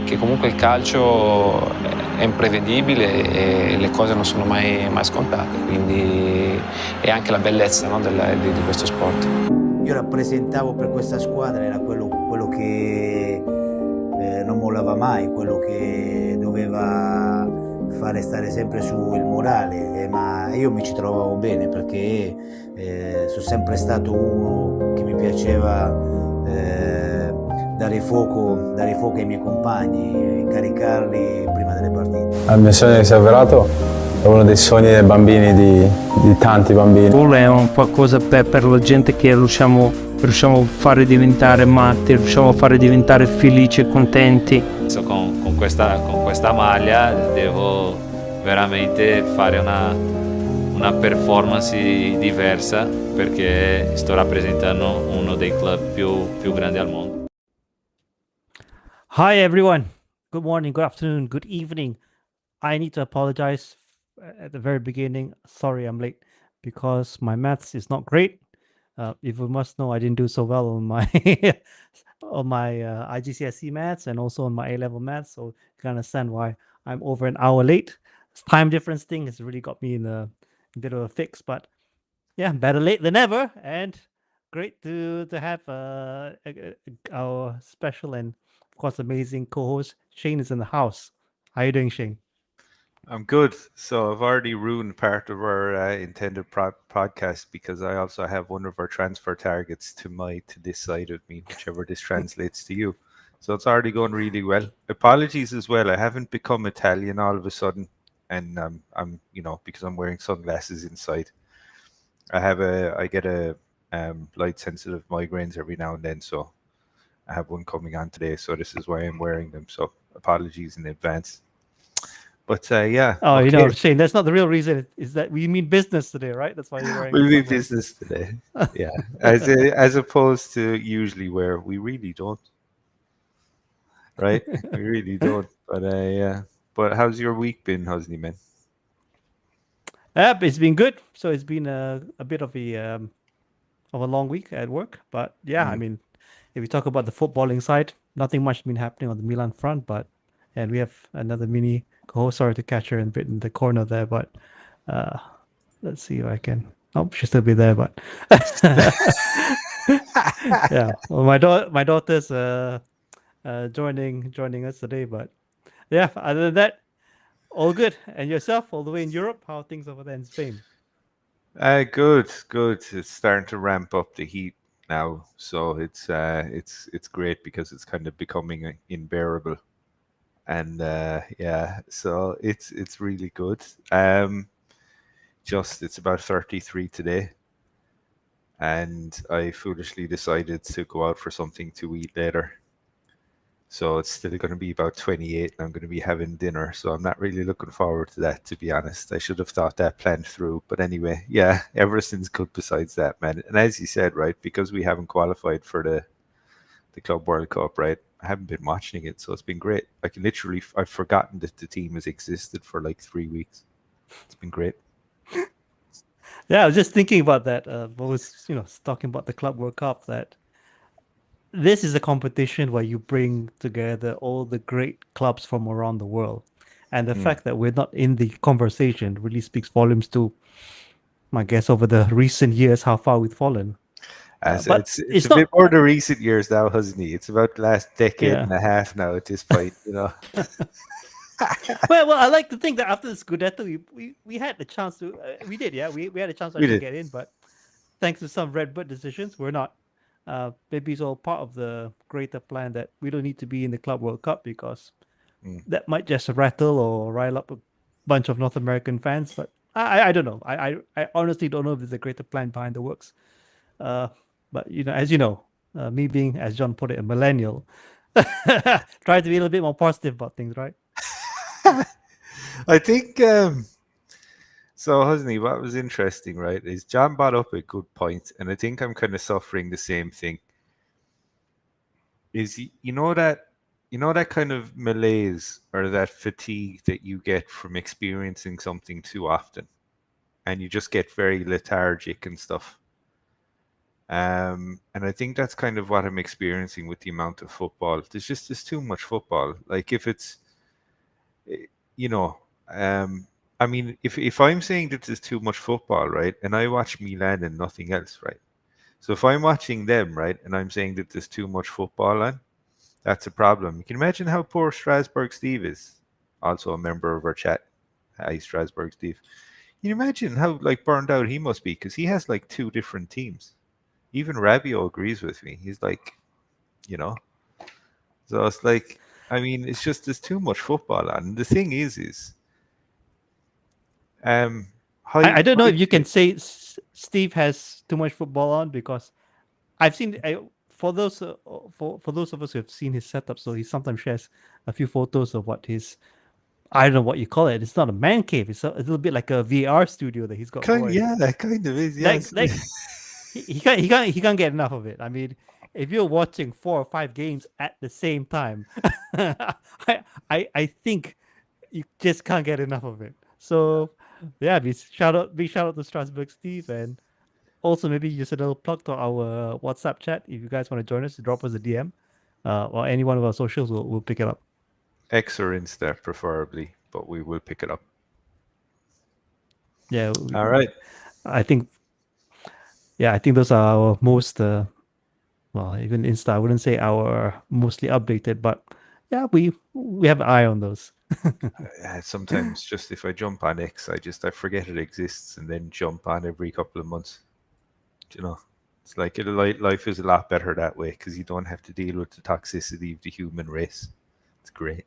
che comunque il calcio è imprevedibile e le cose non sono mai scontate, quindi è anche la bellezza, no, di questo sport. Io rappresentavo per questa squadra, era quello che non mollava mai, quello che doveva fare stare sempre sul morale, ma io mi ci trovavo bene perché sono sempre stato uno che mi piaceva dare fuoco ai miei compagni, caricarli prima delle partite. Il mio sogno si è avverato, è uno dei sogni dei bambini, di tanti bambini. È un qualcosa per la gente che riusciamo a fare diventare matti, riusciamo a fare diventare felici e contenti. Con questa maglia devo veramente fare una performance diversa perché sto rappresentando uno dei club più grandi al mondo. Hi everyone, good morning, good afternoon, good evening. I need to apologize at the very beginning. Sorry I'm late because my maths is not great. If you must know, I didn't do so well on my on my IGCSE maths and also on my A-level maths, so you can understand why I'm over an hour late. This time difference thing has really got me in a bit of a fix, but yeah, better late than never, and great to have our special and of course amazing co-host Shane is in the house. How are you doing, Shane? I'm good. So I've already ruined part of our intended podcast because I also have one of our transfer targets to this side of me, whichever this translates to you. So it's already going really well. Apologies as well. I haven't become Italian all of a sudden, and I'm because I'm wearing sunglasses inside. I get a light sensitive migraines every now and then, so I have one coming on today. So this is why I'm wearing them. So apologies in advance. But yeah. Oh, okay. Shane, that's not the real reason. Is that we mean business today, right? That's why you're wearing. We mean business today. Yeah, as opposed to usually where we really don't. Right, we really don't. But but how's your week been, Husni, man? It's been good. So it's been a bit of a long week at work, but yeah, I mean, if we talk about the footballing side, nothing much been happening on the Milan front, and we have another mini co-host. Sorry to catch her in the corner there, but let's see if I can. Oh, she'll still be there, but yeah. Well, my daughter's joining us today, but yeah. Other than that, all good. And yourself, all the way in Europe, how are things over there in Spain? Good. It's starting to ramp up the heat now, so it's great because it's kind of becoming unbearable, and yeah, so it's really good. It's about 33 today, and I foolishly decided to go out for something to eat later. So it's still going to be about 28 and I'm going to be having dinner. So I'm not really looking forward to that, to be honest. I should have thought that planned through. But anyway, yeah, everything's good besides that, man. And as you said, right, because we haven't qualified for the Club World Cup, right, I haven't been watching it. So it's been great. I've forgotten that the team has existed for like 3 weeks. It's been great. Yeah, I was just thinking about that. I was, talking about the Club World Cup, that this is a competition where you bring together all the great clubs from around the world. And the fact that we're not in the conversation really speaks volumes to, I guess, over the recent years, how far we've fallen. But it's a bit more the recent years now, hasn't it? It's about the last decade and a half now at this point, well, I like to think that after the Scudetto, we had the chance to, we did, yeah, we had a chance to get in, but thanks to some Redbird decisions, we're not. Maybe it's all part of the greater plan that we don't need to be in the Club World Cup because that might just rattle or rile up a bunch of North American fans. But I don't know. I honestly don't know if there's a greater plan behind the works. But as you know, me being, as John put it, a millennial, try to be a little bit more positive about things, right? I think so, Husni, what was interesting, right, is John brought up a good point, and I think I'm kind of suffering the same thing. Is that kind of malaise or that fatigue that you get from experiencing something too often, and you just get very lethargic and stuff. And I think that's kind of what I'm experiencing with the amount of football. There's too much football. Like if it's, you know, I mean, if I'm saying that there's too much football, right, and I watch Milan and nothing else, right. So if I'm watching them, right, and I'm saying that there's too much football on, that's a problem. You can imagine how poor Strasbourg Steve is, also a member of our chat. Hi, Strasbourg Steve. Can you imagine how like burned out he must be because he has like two different teams. Even Rabiot agrees with me. He's like, you know, so it's like, I mean, it's just there's too much football on. And the thing is, how I don't know how if you can say Steve has too much football on, because I've seen for those for those of us who have seen his setup, so he sometimes shares a few photos of what his, I don't know what you call it. It's not a man cave. It's a little bit like a VR studio that he's got kind going. yeah, that kind of is, yes. Like he can't get enough of it. I mean, if you're watching 4 or 5 games at the same time, I think you just can't get enough of it. So yeah, big shout out to Strasbourg Steve, and also maybe just a little plug to our WhatsApp chat. If you guys want to join us, drop us a DM, or any one of our socials, we'll pick it up. X or Insta preferably, but we will pick it up. Yeah. All right. I think those are our most well, even Insta, I wouldn't say our mostly updated, but yeah, we have an eye on those. Sometimes just if I jump on X, I forget it exists and then jump on every couple of months. You know, it's like life is a lot better that way because you don't have to deal with the toxicity of the human race. It's great.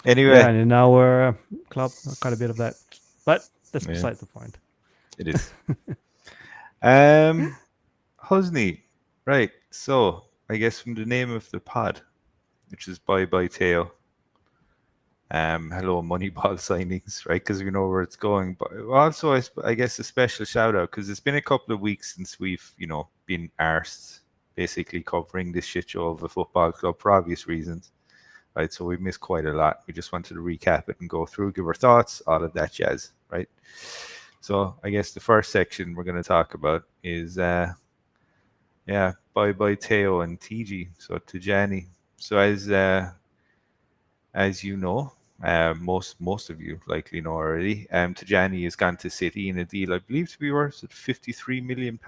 Anyway, Yeah, and in our club, quite a bit of that, but that's Yeah. besides the point. It is. Husni, right? So I guess from the name of the pod, which is Bye Bye Theo. Hello Moneyball signings, right? Because we know where it's going. But also, I guess a special shout out because it's been a couple of weeks since we've, been arsed basically covering this shit show of a football club for obvious reasons, right? So we missed quite a lot. We just wanted to recap it and go through, give our thoughts, all of that jazz, right? So I guess the first section we're going to talk about is, Bye Bye Theo and TG. So Tijani. So as you know, most of you likely know already, Tijani has gone to City in a deal I believe to be worth £53 million.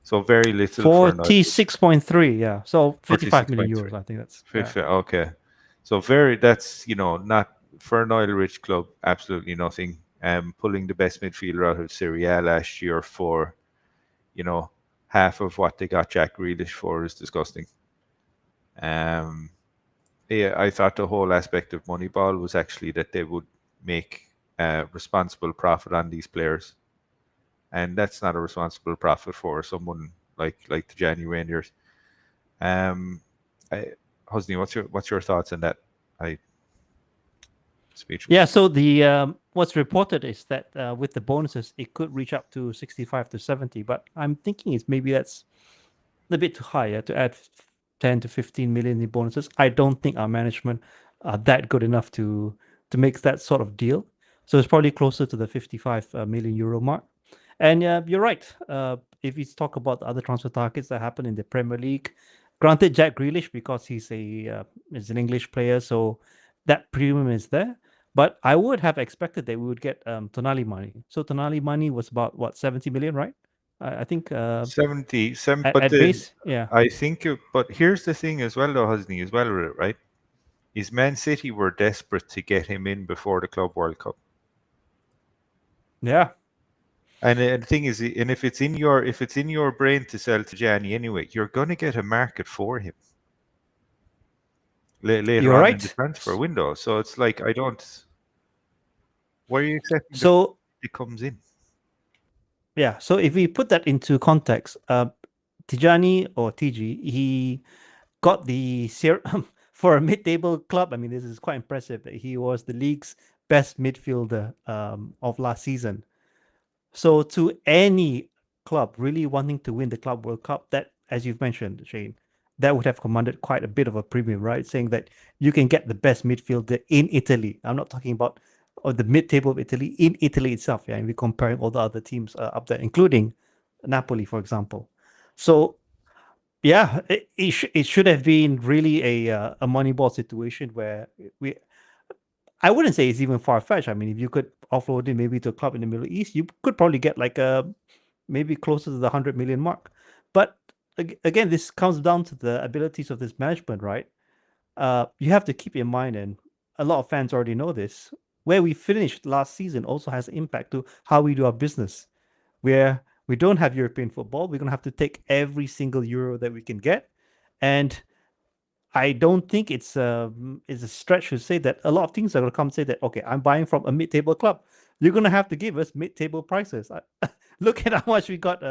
So very little for 46.3, yeah. So 55 million 46.3. euros, I think that's. Okay. So that's not for an oil rich club, absolutely nothing. Pulling the best midfielder out of Serie A last year for, half of what they got Jack Grealish for is disgusting. Yeah, I thought the whole aspect of Moneyball was actually that they would make responsible profit on these players, and that's not a responsible profit for someone like the Reijnders. Husni, what's your thoughts on that? Speech. Yeah, so the what's reported is that with the bonuses, it could reach up to 65 to 70, but I'm thinking maybe that's a bit too high, to add 10 to 15 million in bonuses. I don't think our management are that good enough to make that sort of deal. So it's probably closer to the 55 million euro mark. And you're right. If we talk about the other transfer targets that happen in the Premier League, granted Jack Grealish, because he's is an English player, so that premium is there. But I would have expected that we would get Tonali money. So Tonali money was about what, 70 million, right? I think 77, at base, yeah. I think, but here's the thing as well, though, Husni, as well with it, right? Is Man City were desperate to get him in before the Club World Cup. Yeah. And the thing is, and if it's in your brain to sell to Gianni anyway, you're going to get a market for him later You're on right. in the transfer window. So it's like why are you accepting so it comes in? Yeah, so if we put that into context, Tijani or TG, he got the for a mid-table club. I mean, this is quite impressive that he was the league's best midfielder of last season. So to any club really wanting to win the Club World Cup, that, as you've mentioned, Shane, that would have commanded quite a bit of a premium, right? Saying that you can get the best midfielder in Italy. I'm not talking about the mid-table of Italy, in Italy itself. Yeah, and we're comparing all the other teams up there, including Napoli, for example. So yeah, it should have been really a Moneyball situation where we. I wouldn't say it's even far fetched. I mean, if you could offload it maybe to a club in the Middle East, you could probably get like a maybe closer to the 100 million mark. But again, this comes down to the abilities of this management, right? You have to keep in mind, and a lot of fans already know this. Where we finished last season also has impact to how we do our business. Where we don't have European football, we're gonna have to take every single euro that we can get, and I don't think it's a stretch to say that a lot of teams are going to come say that, okay, I'm buying from a mid-table club. You're going to have to give us mid-table prices. Look at how much we got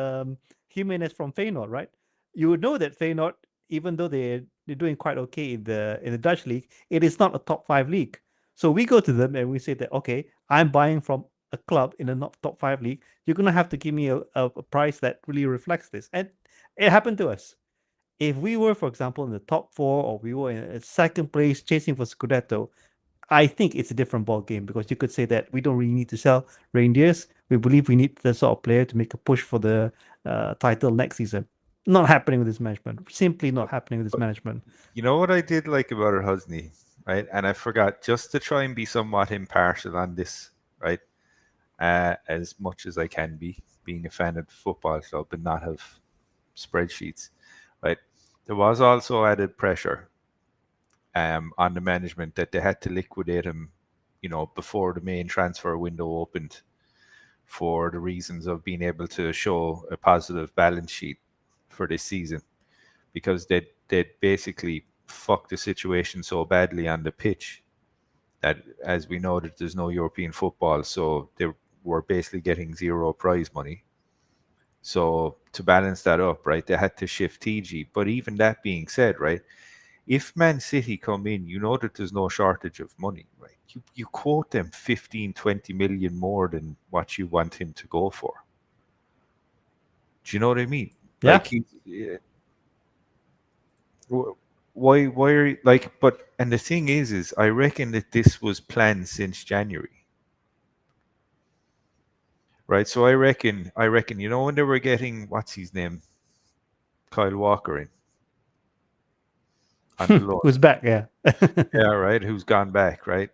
Jimenez from Feyenoord, right? You would know that Feyenoord, even though they're doing quite okay in the Dutch league, it is not a top 5 league. So we go to them and we say that, okay, I'm buying from a club in a not top 5 league. You're going to have to give me a price that really reflects this. And it happened to us. If we were, for example, in the top 4 or we were in a second place chasing for Scudetto, I think it's a different ball game because you could say that we don't really need to sell Reijnders. We believe we need the sort of player to make a push for the title next season. Not happening with this management. Simply not happening with this management. You know what I did like about it, Husni, right? And I forgot, just to try and be somewhat impartial on this, right? As much as I can be, being a fan of the football club and not have spreadsheets, right? There was also added pressure on the management that they had to liquidate him, before the main transfer window opened, for the reasons of being able to show a positive balance sheet for this season, because they basically fucked the situation so badly on the pitch that, as we know, that there's no European football, so they were basically getting zero prize money. So to balance that up, right, they had to shift TG. But even that being said, right, if Man City come in, you know that there's no shortage of money, right? You quote them 15, 20 million more than what you want him to go for. Do you know what I mean? Yeah. Like why are like? But and the thing is I reckon that this was planned since January, right? So I reckon, when they were getting, what's his name, Kyle Walker in on the loan, Who's back? Yeah. yeah, right, who's gone back, right?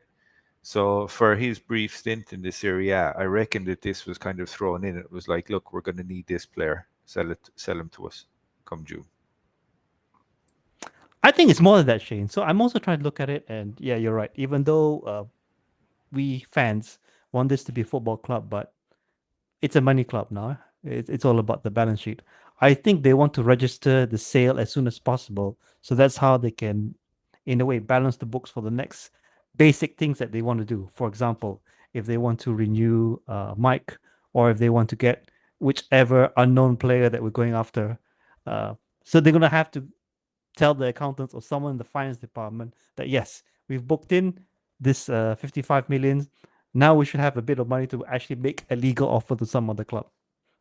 So for his brief stint in the Serie A, I reckon that this was kind of thrown in. It was like, look, we're going to need this player. Sell him to us come June. I think it's more than that, Shane. So I'm also trying to look at it, and yeah, you're right. Even though we fans want this to be a football club, but it's a money club now. It's all about the balance sheet. I think they want to register the sale as soon as possible. So that's how they can, in a way, balance the books for the next basic things that they want to do. For example, if they want to renew Mike, or if they want to get whichever unknown player that we're going after. So they're going to have to tell the accountants or someone in the finance department that, yes, we've booked in this 55 million. Now we should have a bit of money to actually make a legal offer to some other club.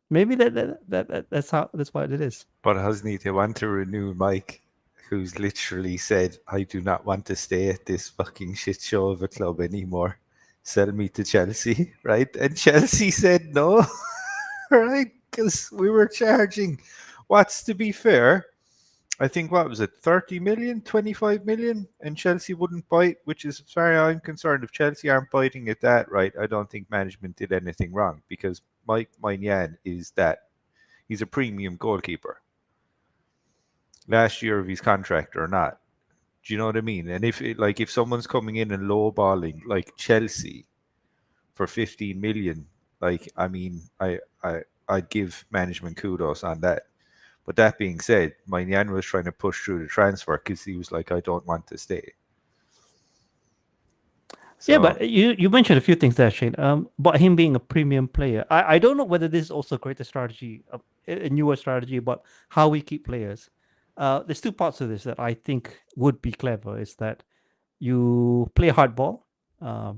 Maybe that's what it is. But Husni, they want to renew Mike, who's literally said, I do not want to stay at this fucking shit show of a club anymore. Sell me to Chelsea, right? And Chelsea said no, right? Because we were charging, what's to be fair, I think, what was it, 30 million, 25 million, and Chelsea wouldn't bite, which is, as far as I'm concerned, if Chelsea aren't biting at that, right, I don't think management did anything wrong, because Mike Maignan is that. He's a premium goalkeeper. Last year of his contract or not. Do you know what I mean? And if someone's coming in and lowballing like Chelsea for 15 million, I'd give management kudos on that. But that being said, Maignan was trying to push through the transfer because he was like, I don't want to stay. So, yeah, but you mentioned a few things there, Shane. About him being a premium player. I don't know whether this is also a greater strategy, a newer strategy about how we keep players. There's two parts of this that I think would be clever. Is that you play hardball,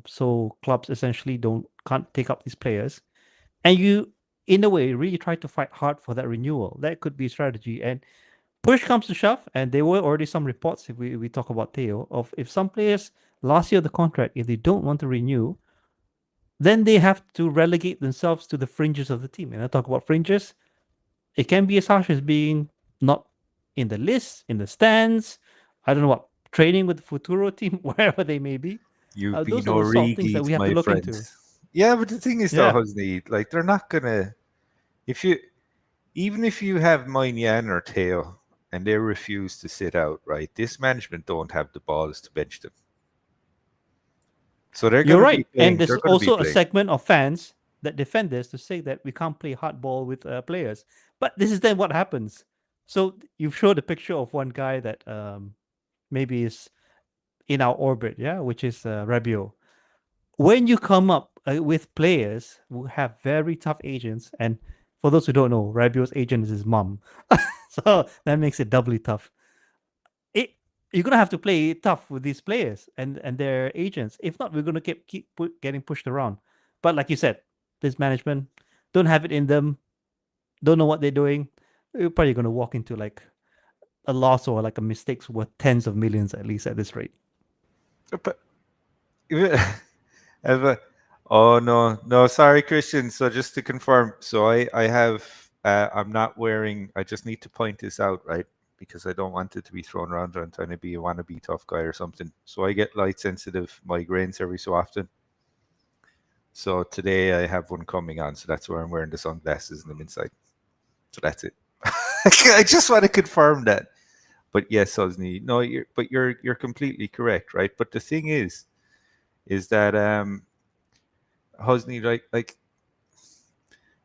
so clubs essentially can't take up these players, and you, in a way, really try to fight hard for that renewal. That could be a strategy. And push comes to shove, and there were already some reports, if we talk about Theo, of if some players last year of the contract, if they don't want to renew, then they have to relegate themselves to the fringes of the team. And I talk about fringes, it can be as harsh as being not in the list, in the stands. I don't know what, training with the Futuro team, wherever they may be. You've been Those are the sort of things that Origi, we have to my look friend. into. Yeah, but the thing is, though, Yeah. Husni, like they're not gonna. If you, even if you have Moynihan or Theo, and they refuse to sit out, right? This management don't have the balls to bench them. So they're You're going to be right. And playing. there's They're going to be also a playing. segment of fans that defend this to say that we can't play hardball with players. But this is then what happens. So you've showed a picture of one guy that maybe is in our orbit, yeah, which is Rabiot. When you come up with players who have very tough agents, and for those who don't know, Rabiot's agent is his mom, so that makes it doubly tough. You're gonna have to play tough with these players and their agents. If not, we're gonna getting pushed around. But like you said, this management don't have it in them, don't know what they're doing. We're probably gonna walk into like a loss or like a mistakes worth tens of millions at least at this rate. But, oh no, sorry, Christian. So just to confirm, so I have, I'm not wearing. I just need to point this out, right? Because I don't want it to be thrown around and trying to be a wannabe tough guy or something. So I get light sensitive migraines every so often. So today I have one coming on, so that's why I'm wearing the sunglasses and I'm inside. So that's it. I just want to confirm that. But yes, Husni, no, you're completely correct, right? But the thing is that Husni, like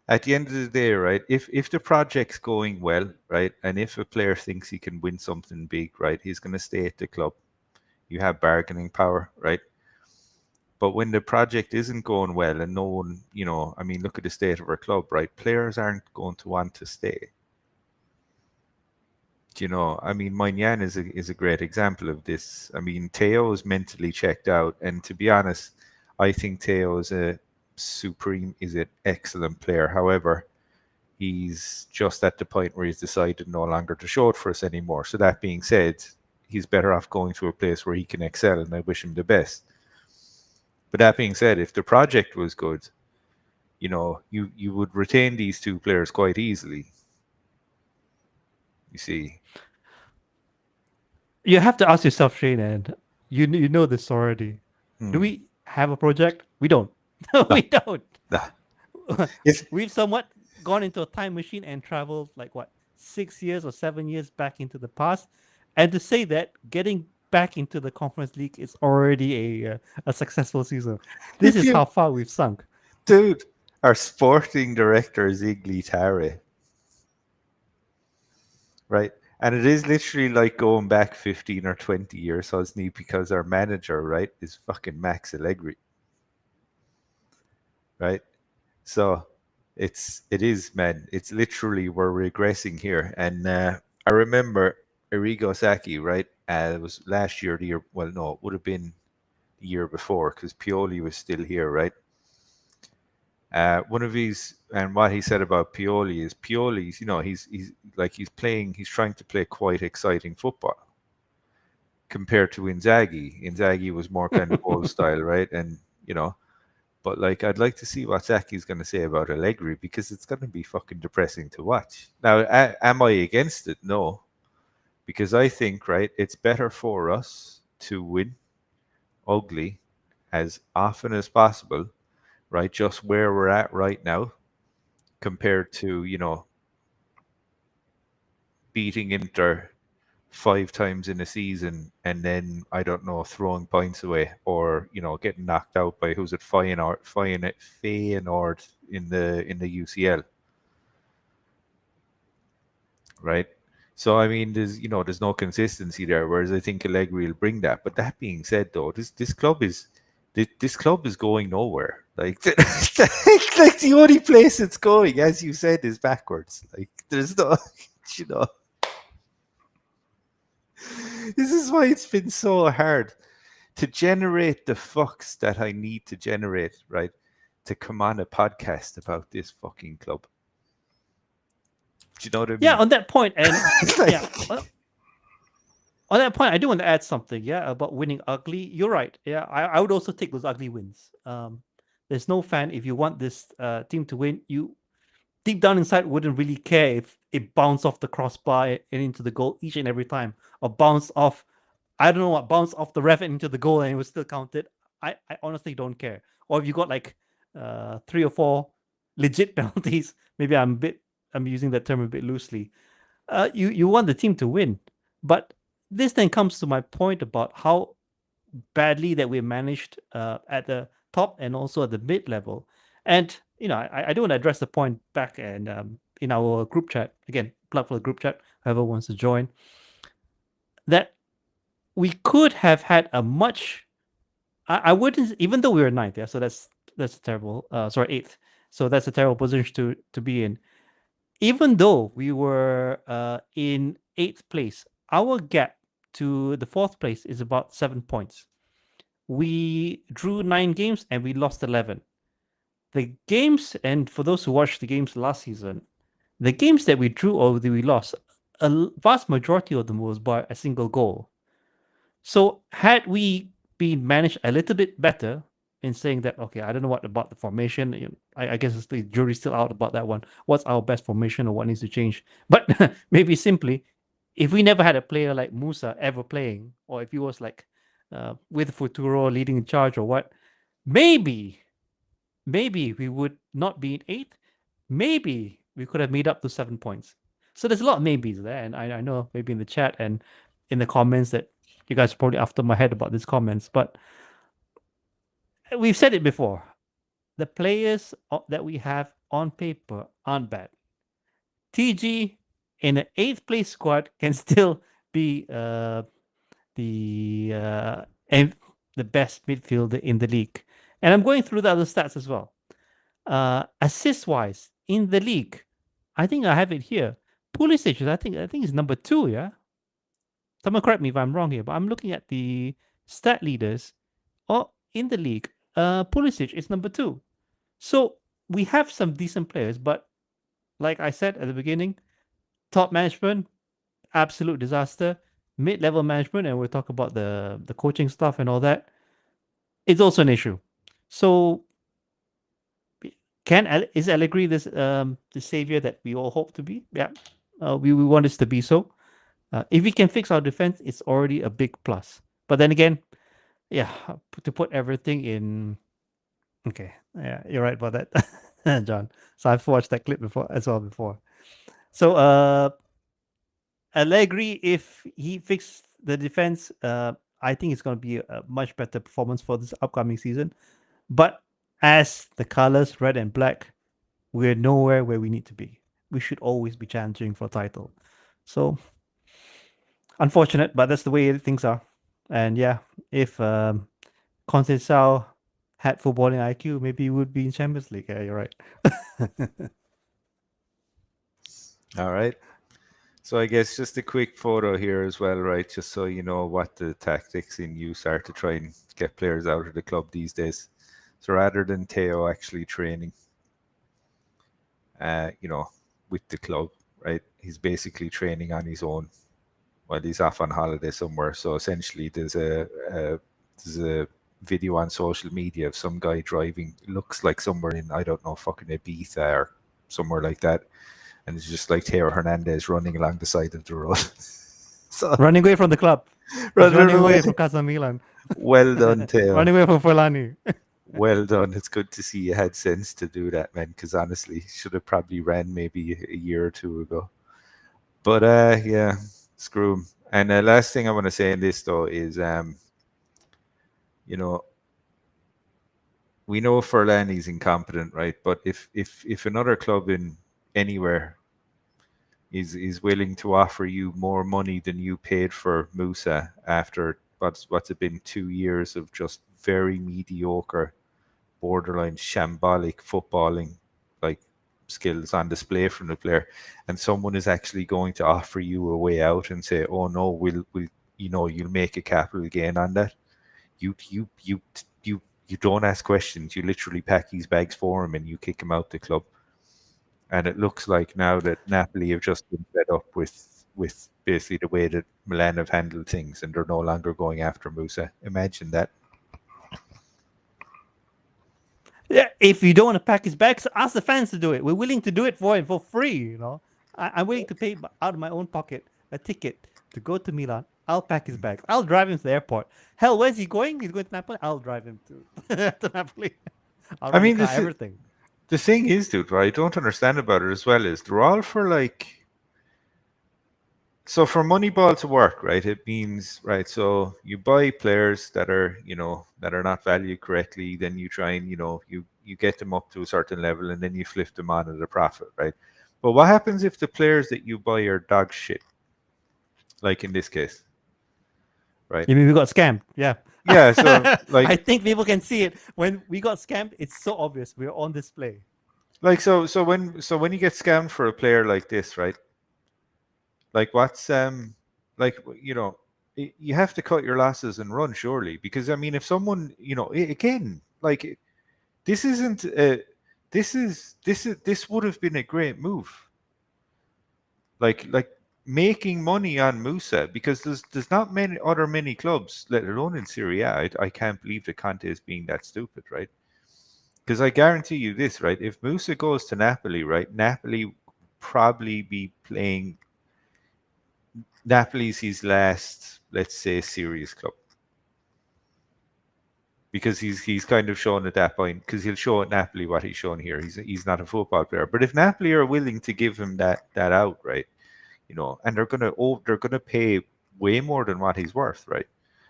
at the end of the day, right? If the project's going well, right, and if a player thinks he can win something big, right, he's going to stay at the club. You have bargaining power, right? But when the project isn't going well and no one, I mean, look at the state of our club, right? Players aren't going to want to stay. I mean, Moynihan is a great example of this. I mean, Theo is mentally checked out, and to be honest, I think Theo is an excellent player. However, he's just at the point where he's decided no longer to show it for us anymore. So that being said, he's better off going to a place where he can excel, and I wish him the best. But that being said, if the project was good, you would retain these two players quite easily. You see. You have to ask yourself, Shane, and you know this already. Do Hmm. we have a project? We don't. We don't. Nah. We've somewhat gone into a time machine and traveled like what 6 years or 7 years back into the past, and to say that getting back into the Conference League is already a successful season. This If is you- how far we've sunk. Dude, our sporting director is Iglitare. Right? And it is literally like going back 15 or 20 years, Husni, because our manager, right, is fucking Max Allegri. Right? So it is, man. It's literally, we're regressing here. And I remember Arrigo Sacchi, right? It was last year, well, no, it would have been the year before because Pioli was still here, right? One of his, and what he said about Pioli is Pioli's, he's trying to play quite exciting football compared to Inzaghi. Inzaghi was more kind of old style, right? And but like I'd like to see what Zacchi's going to say about Allegri because it's going to be fucking depressing to watch. Now, am I against it? No, because I think, right, it's better for us to win ugly as often as possible, right? Just where we're at right now, compared to beating Inter 5 times in a season and then I don't know throwing points away or getting knocked out by who's it Feyenoord in the UCL, right? So I mean, there's no consistency there. Whereas I think Allegri will bring that. But that being said, though, this club is going nowhere. Like like the only place it's going, as you said, is backwards. Like there's no, you know. This is why it's been so hard to generate the fucks that I need to generate, right? To come on a podcast about this fucking club. Do you know what I mean? Yeah, on that point, and Like- yeah, on that point, I do want to add something. Yeah, about winning ugly. You're right. Yeah, I would also take those ugly wins. There's no fan. If you want this team to win, deep down inside wouldn't really care if it bounced off the crossbar and into the goal each and every time, or bounced off, I don't know what, bounced off the ref and into the goal and it was still counted. I honestly don't care. Or if you got like 3 or 4 legit penalties, maybe I'm using that term a bit loosely. You want the team to win, but this then comes to my point about how badly that we managed at the top and also at the mid level. And I do want to address the point back and in our group chat again, plug for the group chat, whoever wants to join, that we could have had a much. I wouldn't, even though we were 9th, yeah. So that's a terrible. Sorry, 8th. So that's a terrible position to be in. Even though we were in 8th place, our gap to the 4th place is about 7 points. We drew 9 games and we lost 11. The games, and for those who watched the games last season, the games that we drew or that we lost, a vast majority of them was by a single goal. So had we been managed a little bit better in saying that, okay, I don't know what about the formation. I guess the jury's still out about that one. What's our best formation or what needs to change? But maybe simply, if we never had a player like Musa ever playing, or if he was like with Futuro leading in charge or what, maybe we would not be in 8th. Maybe we could have made up to 7 points. So there's a lot of maybes there, and I know maybe in the chat and in the comments that you guys are probably after my head about these comments, but we've said it before. The players that we have on paper aren't bad. TG in an 8th place squad can still be the best midfielder in the league. And I'm going through the other stats as well. Assist-wise, in the league, I think I have it here. Pulisic, I think is number 2, yeah? Someone correct me if I'm wrong here, but I'm looking at the stat leaders in the league. Pulisic is number 2. So we have some decent players, but like I said at the beginning, top management, absolute disaster. Mid-level management, and we'll talk about the coaching stuff and all that, it's also an issue. So is Allegri this the savior that we all hope to be? Yeah, we want this to be so. If we can fix our defense, it's already a big plus. But then again, yeah, to put everything in. Okay, yeah, you're right about that, John. So I've watched that clip before. So Allegri, if he fixed the defense, I think it's going to be a much better performance for this upcoming season. But as the colors red and black, we're nowhere where we need to be. We should always be challenging for a title. So unfortunate, but that's the way things are. And yeah, if Conceição had footballing IQ, maybe he would be in Champions League. Yeah, you're right. All right. So I guess just a quick photo here as well, right? Just so you know what the tactics in use are to try and get players out of the club these days. So rather than Theo actually training, with the club, right? He's basically training on his own while he's off on holiday somewhere. So essentially, there's a video on social media of some guy driving, looks like somewhere in, I don't know, fucking Ibiza or somewhere like that. And it's just like Theo Hernandez running along the side of the road. So, running away from the club. Running away from Casa Milan. Well done, Theo. Running away from Fulani. Well done. It's good to see you had sense to do that, man, because honestly, should have probably ran maybe a year or 2 ago. But yeah, screw him. And the last thing I want to say in this, though, is, we know Furlani's incompetent, right? But if another club in anywhere is willing to offer you more money than you paid for Musa after what's it been 2 years of just very mediocre, borderline shambolic footballing like skills on display from the player, and someone is actually going to offer you a way out and say, oh no, we'll you'll make a capital gain on that, you don't ask questions. You literally pack his bags for him and you kick him out the club. And it looks like now that Napoli have just been fed up with basically the way that Milan have handled things, and they're no longer going after Musa. Imagine that. Yeah, if you don't want to pack his bags, ask the fans to do it. We're willing to do it for him for free. I'm willing to pay out of my own pocket a ticket to go to Milan. I'll pack his bags. I'll drive him to the airport. Hell, where's he going? He's going to Napoli. I'll drive him to, to Napoli. I'll I rent the mean, car, everything. the thing is, dude, what I don't understand about it as well is they're all for like. So for Moneyball to work, right, it means, right, so you buy players that are, that are not valued correctly, then you try and, you get them up to a certain level and then you flip them on at a profit, right? But what happens if the players that you buy are dog shit? Like in this case, right? You mean we got scammed? Yeah. Yeah, so I like think people can see it. When we got scammed, it's so obvious. We're on display. so when you get scammed for a player like this, right? Like what's like you have to cut your losses and run, surely, because I mean if someone again, like this isn't this would have been a great move, like making money on Musa, because there's not many clubs, let alone in Serie A. I can't believe that Conte is being that stupid, right? Because I guarantee you this, right? If Musa goes to Napoli, right, Napoli probably be playing. Napoli's his last, let's say, serious club, because he's kind of shown at that point, because he'll show at Napoli what he's shown here. He's not a football player, but if Napoli are willing to give him that out, right, and they're gonna pay way more than what he's worth, right?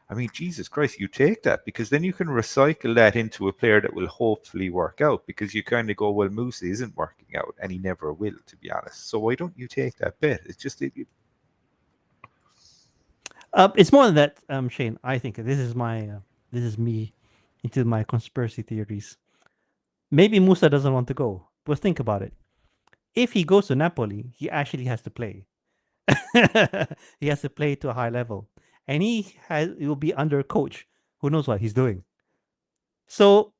I mean, Jesus Christ, you take that, because then you can recycle that into a player that will hopefully work out, because you kind of go, well, Musa isn't working out, and he never will, to be honest. So why don't you take that bet? It's just It's more than that, Shane. I think this is this is me into my conspiracy theories. Maybe Musa doesn't want to go. But think about it. If he goes to Napoli, he actually has to play. He has to play to a high level, and he will be under a coach who knows what he's doing. So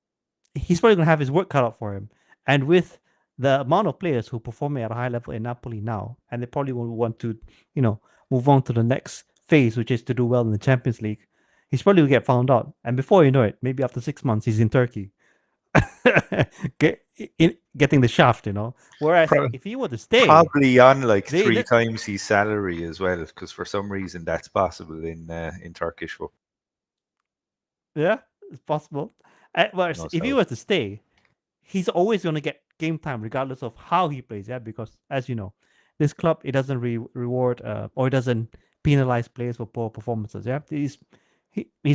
he's probably going to have his work cut out for him. And with the amount of players who perform at a high level in Napoli now, and they probably will want to, move on to the next phase, which is to do well in the Champions League. He's probably will get found out, and before you know it, maybe after 6 months, he's in Turkey, getting the shaft. Whereas if he were to stay, probably on like they- 3 they- times his salary as well, because for some reason that's possible in Turkish football. yeah, it's possible. Whereas No, if he so- were to stay, he's always going to get game time regardless of how he plays. Yeah, because as you know, this club, it doesn't reward or it doesn't penalize players for poor performances. Yeah, he's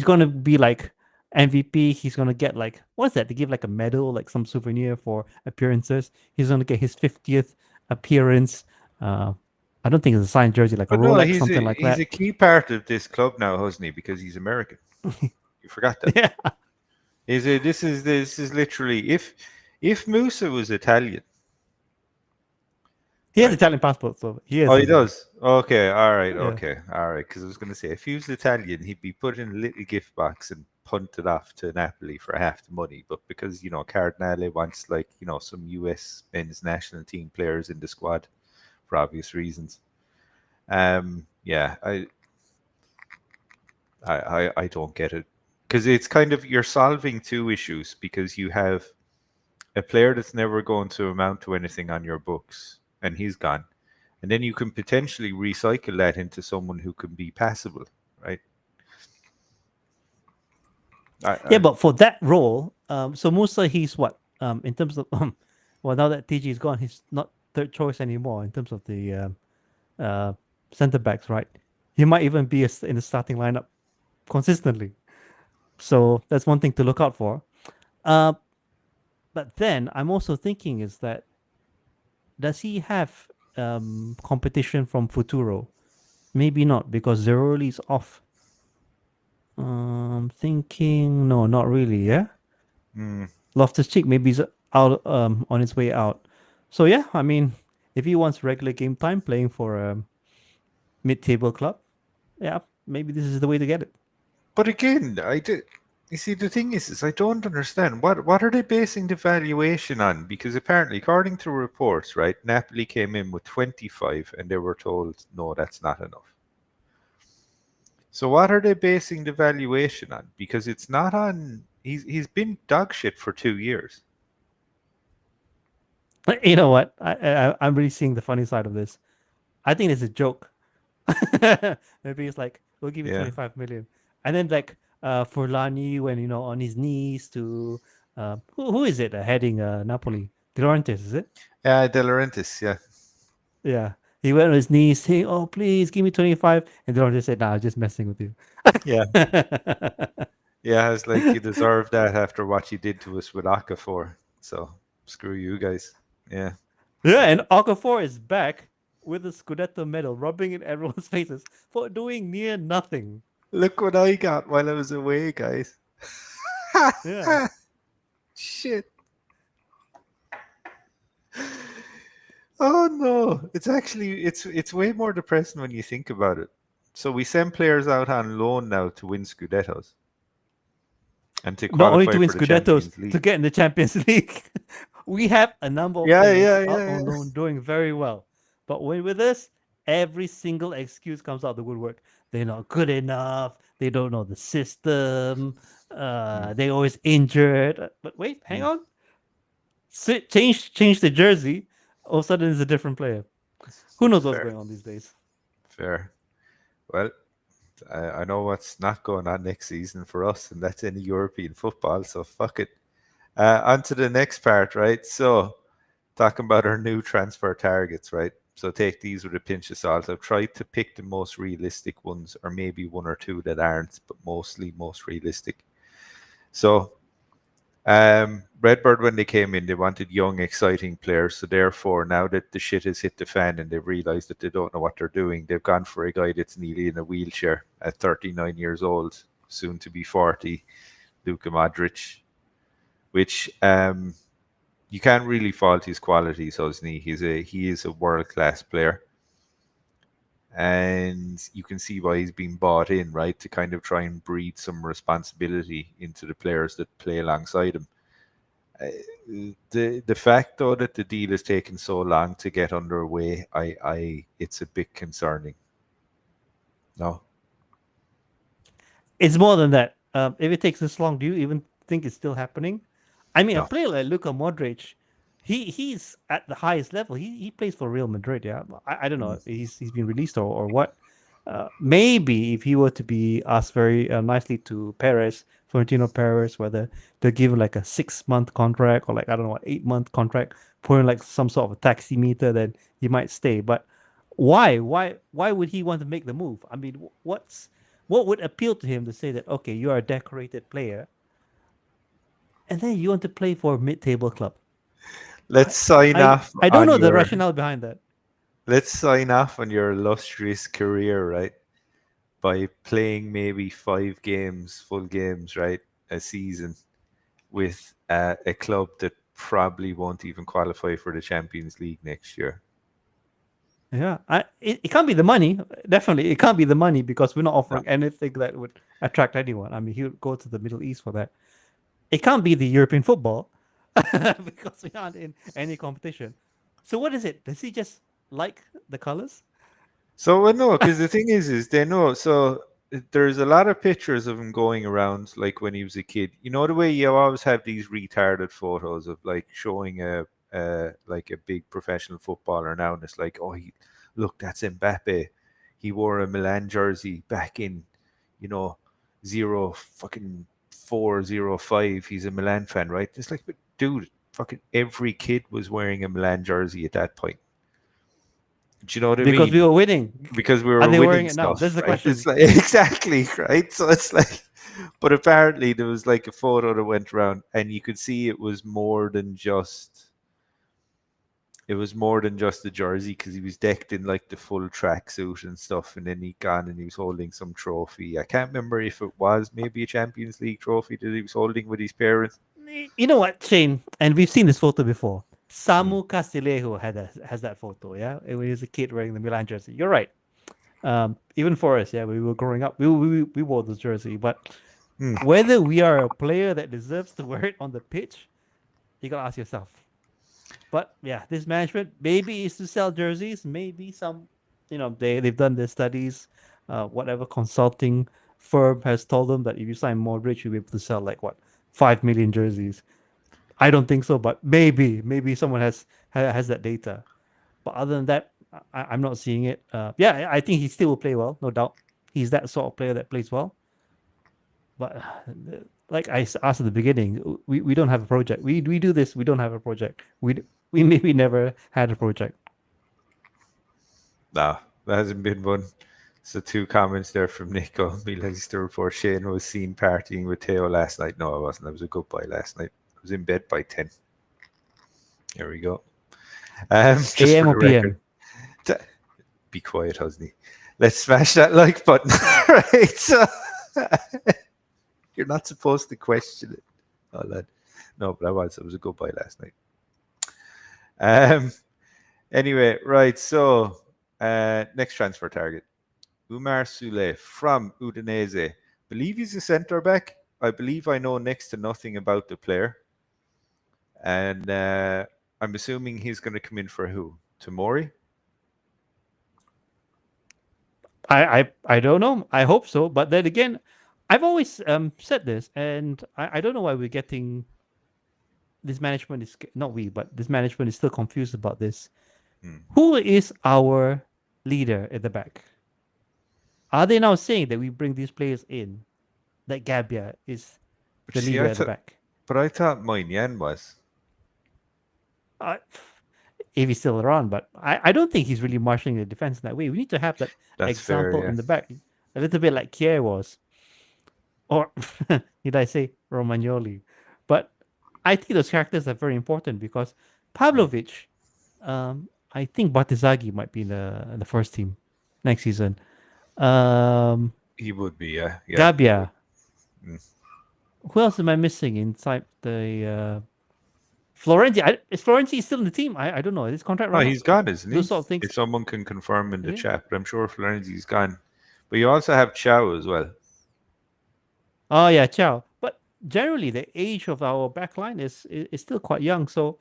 going to be like MVP. He's going to get like, what's that? They give like a medal, like some souvenir for appearances. He's going to get his 50th appearance. I don't think it's a signed jersey, like a But no, Rolex, something like he's that. a key part of this club now, Husni, because he's American. You forgot that. Yeah, This is literally, if Musa was Italian. he has Right. Italian passport, so he is. Oh, he does. Okay, all right, Yeah. okay, all right. Because I was going to say, if he was Italian, he'd be put in a little gift box and punted off to Napoli for half the money. But because Cardinale wants some U.S. men's national team players in the squad for obvious reasons. Yeah, I don't get it, because it's kind of, you're solving two issues, because you have a player that's never going to amount to anything on your books, and he's gone. And then you can potentially recycle that into someone who can be passable, right? Yeah, but for that role, so Musa, he's what? In terms of well, now that TG is gone, he's not third choice anymore in terms of the center backs, right? He might even be in the starting lineup consistently. So that's one thing to look out for. But then I'm also thinking is that, does he have competition from Futuro? Maybe not, because Zeroli is off. Thinking no, not really. Yeah. Loftus-Cheek maybe he's out on his way out. So yeah, I mean, if he wants regular game time playing for a mid-table club, yeah, maybe this is the way to get it. But again, you see, the thing is I don't understand what are they basing the valuation on? Because apparently, according to reports, right, Napoli came in with 25, and they were told, no, that's not enough. So what are they basing the valuation on? Because it's not on. He's been dog shit for 2 years. You know what? I'm really seeing the funny side of this. I think it's a joke. Maybe it's like we'll give you Yeah. 25 million, and then like Forlani when on his knees to who is it heading Napoli? De Laurentiis, is it? Yeah, De Laurentiis, yeah. Yeah, he went on his knees saying, "Oh, please give me 25," and De Laurentiis said, "Nah, I'm just messing with you." Yeah. Yeah, it's like you deserve that after what you did to us with Okafor. So screw you guys. Yeah. Yeah, and Okafor is back with the Scudetto medal, rubbing in everyone's faces for doing near nothing. Look what I got while I was away, guys. Yeah. Shit. Oh no. It's actually it's way more depressing when you think about it. So we send players out on loan now to win Scudettos and to Not only qualify to win for the Scudettos, Champions League. to get in the Champions League. We have a number of Yeah, players yeah, out yeah, on yeah. loan doing very well. But when with us, every single excuse comes out the woodwork. They're not good enough. They don't know the system. They always injured. But wait, hang Mm. on. Change the jersey. All of a sudden, it's a different player. Who knows what's Fair. going on these days? Fair. Well, I know what's not going on next season for us, and that's any European football. So fuck it. On to the next part, right? So, talking about our new transfer targets, right? So, take these with a pinch of salt. I've tried to pick the most realistic ones, or maybe one or two that aren't, but mostly most realistic. So, Redbird, when they came in, they wanted young, exciting players. So therefore, now that the shit has hit the fan and they've realised that they don't know what they're doing, they've gone for a guy that's nearly in a wheelchair at 39 years old, soon to be 40, Luka Modric, which you can't really fault his qualities, Husni. He is a world class player, and you can see why he's been bought in, right, to kind of try and breathe some responsibility into the players that play alongside him. The fact though that the deal has taken so long to get underway, I it's a bit concerning. No, It's more than that. If it takes this long, do you even think it's still happening? I mean, a no. player like Luka Modric, he's at the highest level. He plays for Real Madrid. Yeah, I don't know. Mm. He's been released or what. Maybe if he were to be asked very nicely to Perez, Florentino Perez, whether they'll give him like a 6 month contract or like I don't know, 8 month contract, put in like some sort of a taxi meter, then he might stay. But why? Why would he want to make the move? I mean, what would appeal to him to say that okay, you are a decorated player, and then you want to play for a mid-table club? Let's sign I off I don't on know the your rationale behind that. let's sign off on your illustrious career, right? By playing maybe 5 games, full games, right, a season with a club that probably won't even qualify for the Champions League next year. Yeah, it can't be the money. Definitely, it can't be the money because we're not No. offering anything that would attract anyone. I mean, he would go to the Middle East for that. It can't be the European football because we aren't in any competition. So what is it? Does he just like the colors? So well, no, because the thing is they know. So there's a lot of pictures of him going around like when he was a kid. You know the way you always have these retarded photos of like showing a like a big professional footballer now, and it's like, oh, look, that's Mbappe. He wore a Milan jersey back in, you know, 0405. He's a Milan fan, right? It's like, but dude, fucking every kid was wearing a Milan jersey at that point. Do you know what I Because mean? we were winning. Because we Are were they wearing winning it now? stuff, That's the right? question. It's like exactly right. So it's like, but apparently there was like a photo that went around, and you could see it was more than just. It was more than just the jersey because he was decked in like the full tracksuit and stuff, and then he gone and he was holding some trophy. I can't remember if it was maybe a Champions League trophy that he was holding with his parents. You know what, Shane? And we've seen this photo before. Hmm. Samu Castillejo has that photo. Yeah, when he was a kid wearing the Milan jersey. You're right. Even for us, yeah, we were growing up, we wore this jersey. But Hmm. whether we are a player that deserves to wear it on the pitch, you gotta ask yourself. But yeah, this management maybe is to sell jerseys. Maybe some, they've done their studies. Whatever consulting firm has told them that if you sign Modric, you'll be able to sell like what 5 million jerseys. I don't think so, but maybe someone has has that data. But other than that, I'm not seeing it. Yeah, I think he still will play well, no doubt. He's that sort of player that plays well. But like I asked at the beginning, we don't have a project. We do this. We don't have a project. We maybe never had a project. No, there hasn't been one. So 2 comments there from Nico. Me likes to report Shane was seen partying with Theo last night. No, I wasn't. I was a good boy last night. I was in bed by 10. Here we go. Just AM for or the PM? record. Be quiet, Husni. Let's smash that like button. Right. So you're not supposed to question it. Oh, lad. No, but I was a good boy last night. Anyway, right. So next transfer target. Umar Sule from Udinese. Believe he's a centre back. I believe I know next to nothing about the player. And I'm assuming he's going to come in for who? Tomori? I don't know. I hope so. But then again, I've always said this, and I don't know why we're getting this management is not we, but this management is still confused about this. Who is our leader at the back? Are they now saying that we bring these players in, that Gabia is the leader at the back? But I thought Moynihan was. If he's still around, but I don't think he's really marshalling the defense in that way. We need to have that example in the back, a little bit like Kier was, or did I say Romagnoli? But I think those characters are very important because Pavlovic, I think Batizagi might be in the first team next season. He would be, yeah. Gabia. Who else am I missing inside the Florenzi? Is Florenzi still in the team? I don't know. Is his contract run? No, he's gone, isn't he? Those sort of things. If someone can confirm in the chat, but I'm sure Florenzi's gone. But you also have Chow as well. Oh yeah, Chow. But generally, the age of our backline is still quite young. So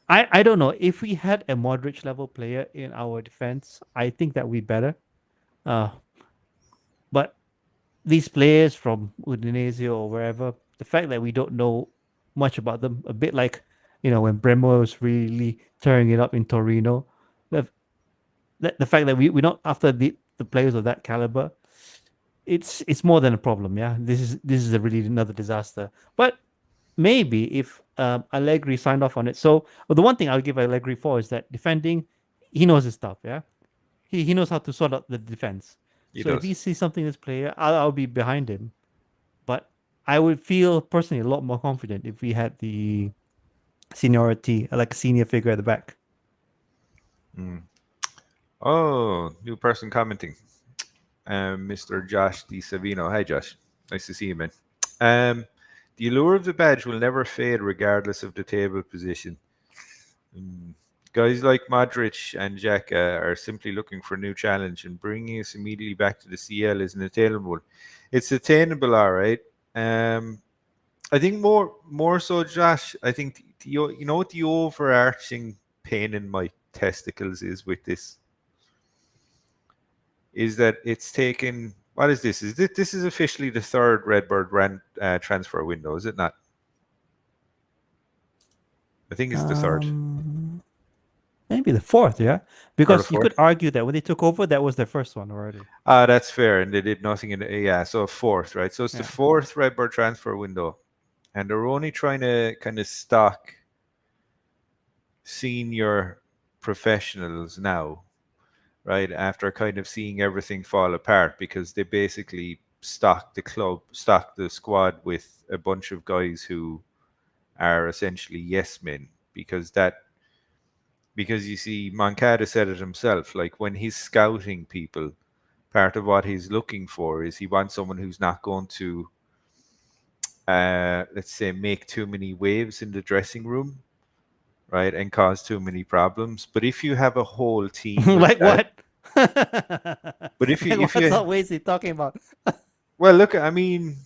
I don't know. If we had a Modric level player in our defense, I think that would be better. But these players from Udinese or wherever, the fact that we don't know much about them, a bit like, when Bremo was really tearing it up in Torino, the fact that we're not after the players of that caliber, it's more than a problem. Yeah, this is really another disaster. But maybe if Allegri signed off on it. So the one thing I'll give Allegri for is that defending, he knows his stuff. Yeah, he knows how to sort out the defense. If he sees something in this player, I'll be behind him. But I would feel personally a lot more confident if we had the seniority, like a senior figure at the back. Oh, new person commenting. Mr. Josh Di Savino. Hi, Josh. Nice to see you, man. The allure of the badge will never fade regardless of the table position. Guys like Modric and Xhaka are simply looking for a new challenge, and bringing us immediately back to the CL is an attainable. It's attainable, all right. I think more so, Josh. I think you know what the overarching pain in my testicles is with this is that it's taken. What is this? This is officially the third Redbird transfer window, is it not? I think it's the third. Maybe the fourth, yeah. Because you could argue that when they took over, that was their first one already. That's fair, and they did nothing in the so fourth, right? So it's the fourth Redbird transfer window, and they're only trying to kind of stock senior professionals now, right? After kind of seeing everything fall apart, because they basically stocked the squad with a bunch of guys who are essentially yes men, because you see, Moncada said it himself, like when he's scouting people, part of what he's looking for is he wants someone who's not going to, let's say, make too many waves in the dressing room, right, and cause too many problems. But if you have a whole team, like what? But if you, what ways he talking about? Well, look, I mean,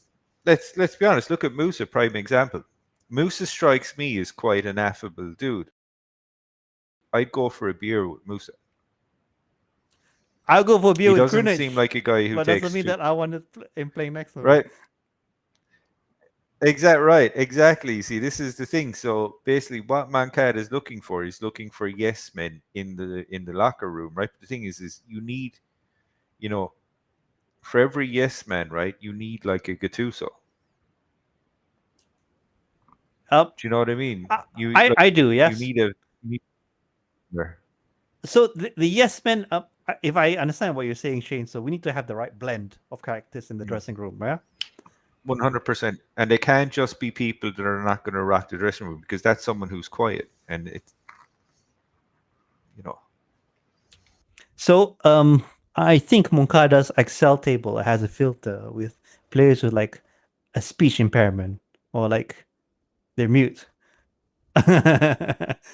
let's be honest. Look at Musa, prime example. Musa strikes me as quite an affable dude. I'd go for a beer with Musa. I'll go for a beer with Krunic. He doesn't seem like a guy who but takes... doesn't mean that I want him playing next to him. Right. Exactly. See, this is the thing. So basically, what Mankad is looking for, he's looking for yes men in the locker room, right? But the thing is you need, you know, for every yes man, right, you need like a Gattuso. Uh, Do you know what I mean? I, You I like I do, you yes. need a you need there. So the yes men, if I understand what you're saying, Shane, so we need to have the right blend of characters in the dressing room, yeah? 100%. And they can't just be people that are not going to rock the dressing room because that's someone who's quiet and it's, you know. So I think Moncada's Excel table has a filter with players with like a speech impairment or like they're mute.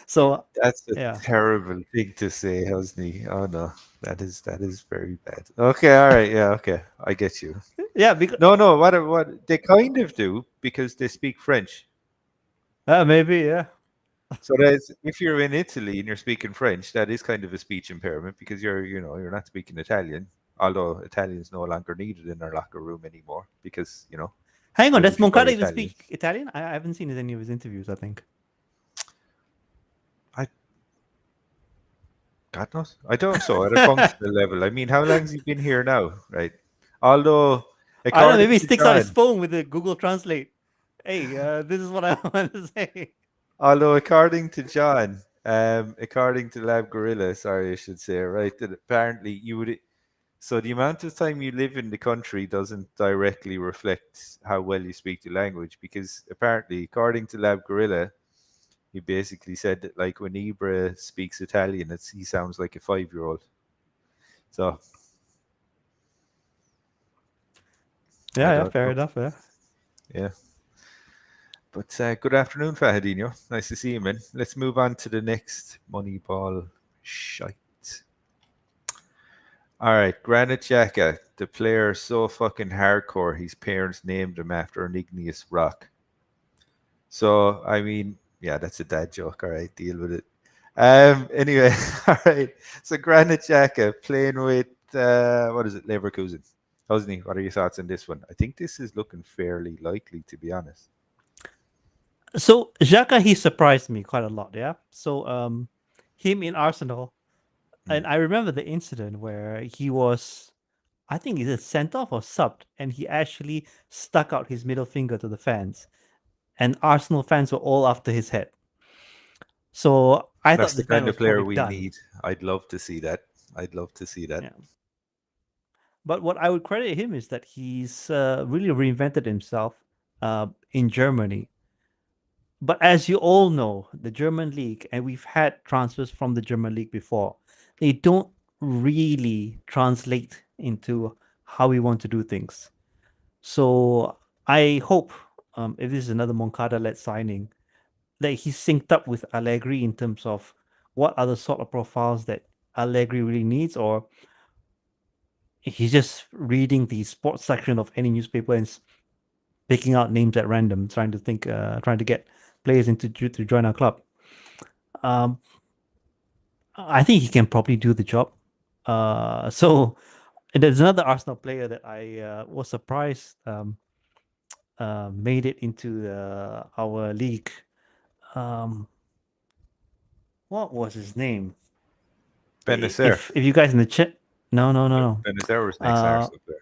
So That's a yeah. terrible thing to say, Husni. Oh no, that is very bad. Okay, all right, yeah, okay, I get you. Yeah, because No, what they kind of do because they speak French. maybe, yeah. So that's if you're in Italy and you're speaking French, that is kind of a speech impairment because you're not speaking Italian. Although Italian's no longer needed in our locker room anymore because Hang on, we're does limited by Moncada even Italians. speak Italian? I haven't seen any of his interviews, I think. I God knows. I don't so at a functional level. I mean, how long has he been here now? Right. Although, I don't know, according maybe he to sticks out his John, phone with the Google Translate. Hey, this is what I want to say. although according to John, according to Lab Gorilla, sorry, I should say, right, that apparently you would. So the amount of time you live in the country doesn't directly reflect how well you speak the language, because apparently, according to Lab Gorilla, he basically said that like when Ibra speaks Italian, he sounds like a 5-year-old. So I Yeah, don't fair know. enough. Yeah. Yeah. But good afternoon, Fahadinho. Nice to see you, man. Let's move on to the next Moneyball shite. All right, Granit Xhaka, the player so fucking hardcore, his parents named him after an igneous rock. So, I mean, yeah, that's a dad joke. All right, deal with it. Anyway, all right. So, Granit Xhaka playing with, what is it, Leverkusen. Husni, what are your thoughts on this one? I think this is looking fairly likely, to be honest. So Xhaka, he surprised me quite a lot. Yeah. So him in Arsenal, and I remember the incident where he was, I think, either sent off or subbed, and he actually stuck out his middle finger to the fans, and Arsenal fans were all after his head. So I That's thought the this man kind was of player probably we done. need. I'd love to see that. I'd love to see that. Yeah. But what I would credit him is that he's really reinvented himself in Germany. But as you all know, the German league, and we've had transfers from the German league before, they don't really translate into how we want to do things. So I hope, if this is another Moncada-led signing, that he's synced up with Allegri in terms of what are the sort of profiles that Allegri really needs, or he's just reading the sports section of any newspaper and picking out names at random, trying to get players to join our club. I think he can probably do the job. So there's another Arsenal player that I was surprised made it into our league. Um, what was his name? Benacer. If you guys in the chat, no. Benacer was next Arsenal player.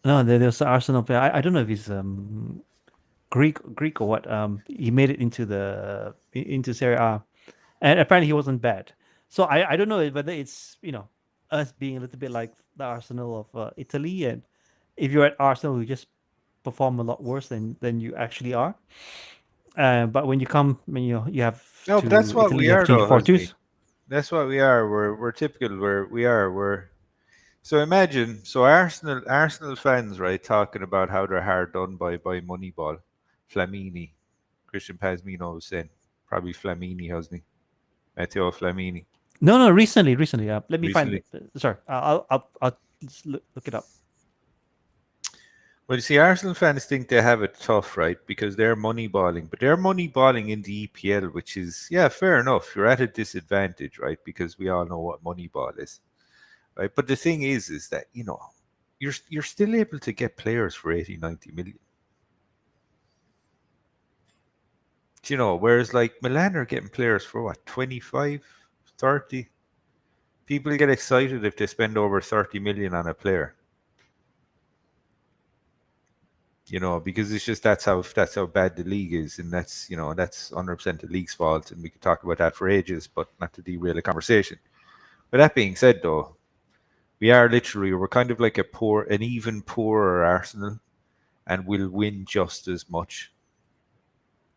No, there's an Arsenal player. I don't know if he's Greek or what. He made it into Serie A, and apparently he wasn't bad. So I don't know whether it's us being a little bit like the Arsenal of Italy, and if you're at Arsenal, you just perform a lot worse than you actually are. But when you have No, but that's to what Italy, we you have are, to change though, fortunes. Husni. That's what we are. We're typical. We're. So imagine, so Arsenal fans, right, talking about how they're hard done by Moneyball, Flamini, Christian Pazmino was saying, probably Flamini, hasn't he? Matteo Flamini, No, recently. Let me find recently. it. Sorry, I'll just look it up. Well, you see, Arsenal fans think they have it tough, right? Because they're moneyballing, but they're moneyballing in the EPL, which is, yeah, fair enough. You're at a disadvantage, right? Because we all know what moneyball is, right? But the thing is that you're still able to get players for 80, 90 million. You know, whereas like Milan are getting players for what, 25, 30? People get excited if they spend over 30 million on a player. You know, because it's just that's how bad the league is, and that's, you know, that's 100% the league's fault, and we could talk about that for ages, but not to derail the conversation. But that being said, though, we're kind of like an even poorer Arsenal, and we'll win just as much.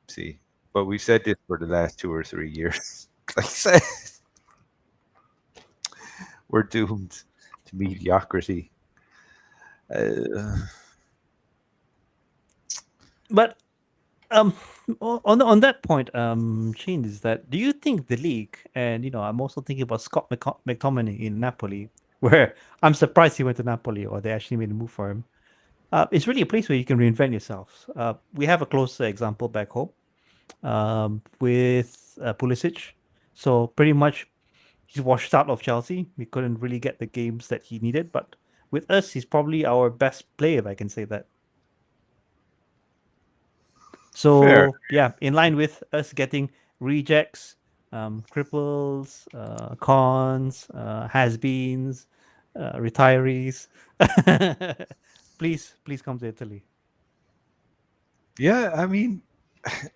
See, but we've said this for the last 2 or 3 years. Like I said, we're doomed to mediocrity. But on that point, Shane, is that, do you think the league, and I'm also thinking about Scott McTominay in Napoli, where I'm surprised he went to Napoli, or they actually made a move for him. It's really a place where you can reinvent yourself. We have a close example back home with Pulisic. So pretty much he's washed out of Chelsea. We couldn't really get the games that he needed, but with us, he's probably our best player, if I can say that. Fair. So yeah, in line with us getting rejects, cripples, cons, has-beens, retirees, please come to Italy. Yeah, I mean,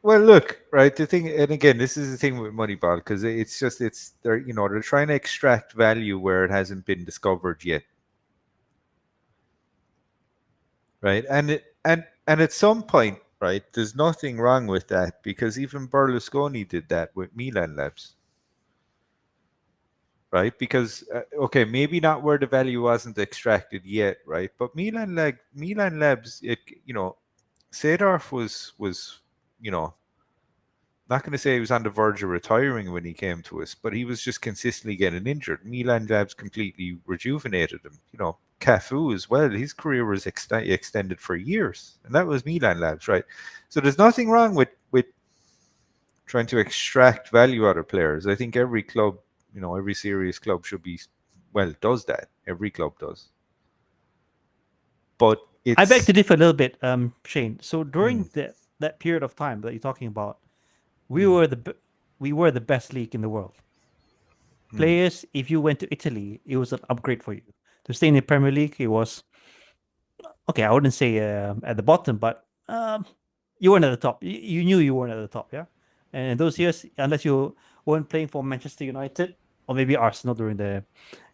well, look, right. The thing, and again, this is the thing with Moneyball, because they're trying to extract value where it hasn't been discovered yet, right? And at some point, right, there's nothing wrong with that, because even Berlusconi did that with Milan Labs, right? Because okay, maybe not where the value wasn't extracted yet, right? But Milan Labs, Seedorf was, you know, not going to say he was on the verge of retiring when he came to us, but he was just consistently getting injured. Milan Labs completely rejuvenated him. You know, Cafu as well. His career was extended for years, and that was Milan Labs, right? So there's nothing wrong with trying to extract value out of players. I think every club, every serious club does that. Every club does. But I beg to differ a little bit, Shane. So during Hmm. that period of time that you're talking about, we Hmm. were the best league in the world. Players, if you went to Italy, it was an upgrade for you. To stay in the Premier League, it was okay. I wouldn't say at the bottom, but you weren't at the top. You knew you weren't at the top, yeah. And in those years, unless you weren't playing for Manchester United or maybe Arsenal during the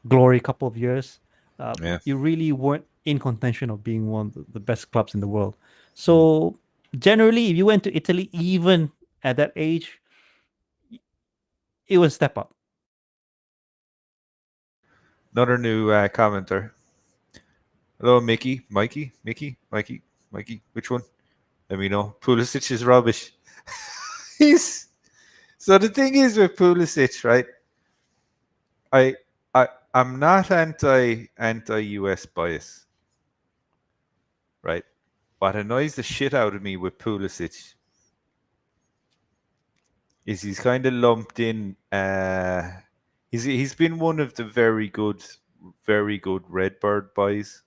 glory couple of years, Yeah. you really weren't in contention of being one of the best clubs in the world. So generally, if you went to Italy, even at that age, it was a step up. Another new commenter. Hello, Mickey, Mikey, Which one? Let me know. Pulisic is rubbish. So the thing is with Pulisic, right? I'm not anti US bias, right? What annoys the shit out of me with Pulisic is he's kind of lumped in. He's been one of the very good Redbird boys,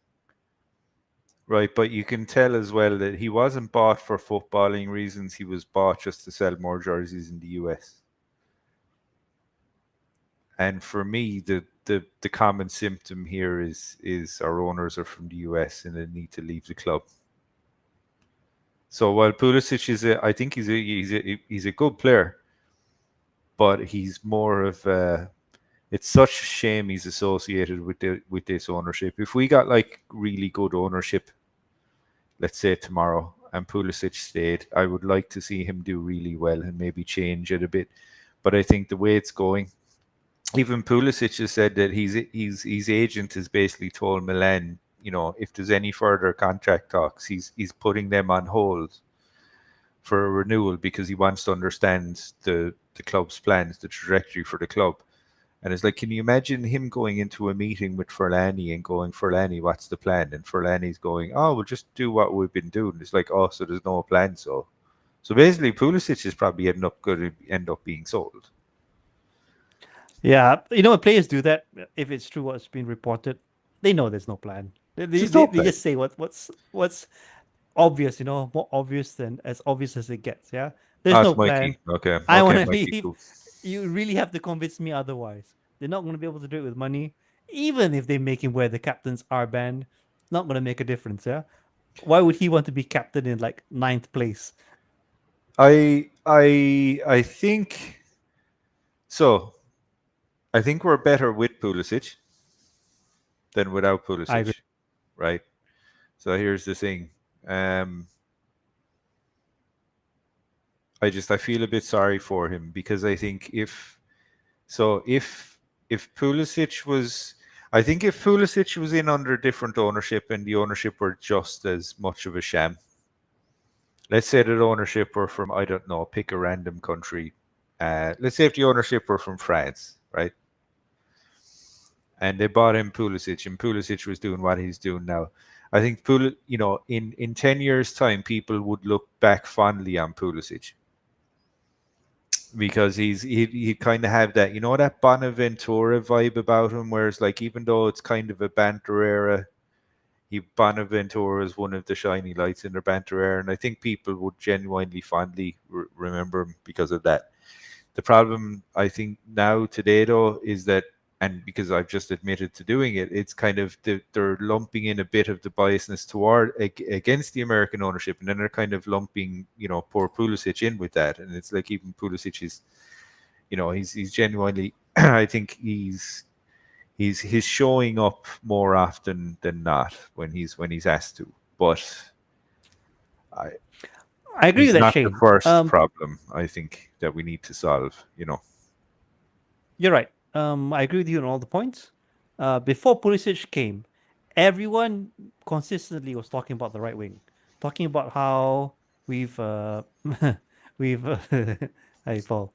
right? But you can tell as well that he wasn't bought for footballing reasons. He was bought just to sell more jerseys in the US. And for me, the common symptom here is our owners are from the US and they need to leave the club. So while Pulisic I think he's a good player, but he's more of it's such a shame he's associated with this ownership. If we got like really good ownership, let's say tomorrow, and Pulisic stayed, I would like to see him do really well and maybe change it a bit. But I think the way it's going, even Pulisic has said that his agent has basically told Milan, if there's any further contract talks, he's putting them on hold for a renewal because he wants to understand the club's plans, the trajectory for the club. And it's like, can you imagine him going into a meeting with Ferlani and going, Ferlani, what's the plan? And Ferlani's going, oh, we'll just do what we've been doing. It's like, oh, so there's no plan. So basically, Pulisic is probably end up being sold. Yeah, players do that. If it's true what's been reported, they know there's no plan. They just say what's obvious, more obvious than as obvious as it gets. Yeah, There's Oh, no it's Mikey. plan. Okay. I Okay, want to Mikey, leave. cool. You really have to convince me otherwise. They're not going to be able to do it with money. Even if they make him wear the captain's armband, not going to make a difference, yeah? Why would he want to be captain in like ninth place? I think so. I think we're better with Pulisic than without I agree. Pulisic, right? So here's the thing. Um, I feel a bit sorry for him because I think if Pulisic was I think if Pulisic was in under different ownership and the ownership were just as much of a sham, let's say that ownership were from, I don't know, pick a random country. Let's say if the ownership were from France, right? And they bought in Pulisic, and Pulisic was doing what he's doing now. I think in 10 years' time, people would look back fondly on Pulisic because he kind of have that that Bonaventura vibe about him, whereas like even though it's kind of a banter era, Bonaventura is one of the shiny lights in their banter era, and I think people would genuinely fondly remember him because of that. The problem I think now today though is that, and because I've just admitted to doing it, it's kind of they're lumping in a bit of the biasness toward against the American ownership, and then they're kind of lumping poor Pulisic in with that, and it's like even Pulisic is he's genuinely I think he's showing up more often than not when he's asked to, but I agree he's with that, not the Shane. first problem I think that we need to solve. You're right. I agree with you on all the points. Before Pulisic came, everyone consistently was talking about the right wing, talking about how we've hi Paul,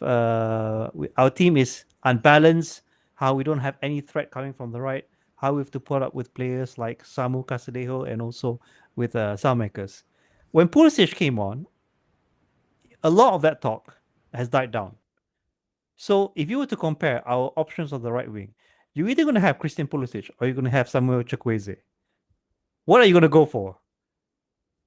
our team is unbalanced, how we don't have any threat coming from the right, how we have to put up with players like Samu Castillejo and also with Salmakers. When Pulisic came on, a lot of that talk has died down. So if you were to compare our options on the right wing, you're either going to have Christian Pulisic or you're going to have Samuel Chukwueze. What are you going to go for?